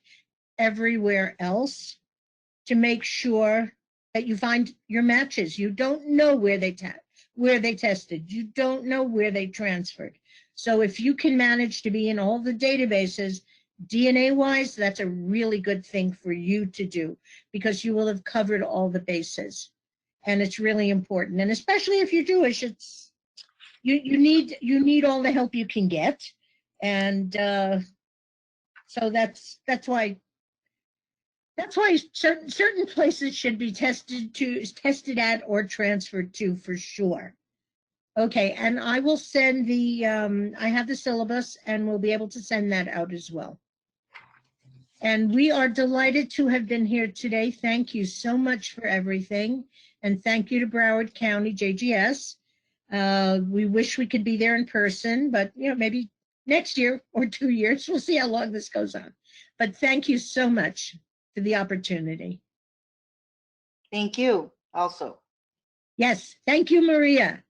everywhere else to make sure that you find your matches. You don't know where they tested. You don't know where they transferred. So if you can manage to be in all the databases, DNA-wise, that's a really good thing for you to do because you will have covered all the bases. And it's really important. And especially if you're Jewish, it's you need all the help you can get. And so that's why certain places should be tested at or transferred to for sure. Okay, and I will send the I have the syllabus and we'll be able to send that out as well. And we are delighted to have been here today. Thank you so much for everything. And thank you to Broward County JGS. We wish we could be there in person, but maybe next year or 2 years. We'll see how long this goes on. But thank you so much for the opportunity. Thank you also. Yes, thank you, Maria.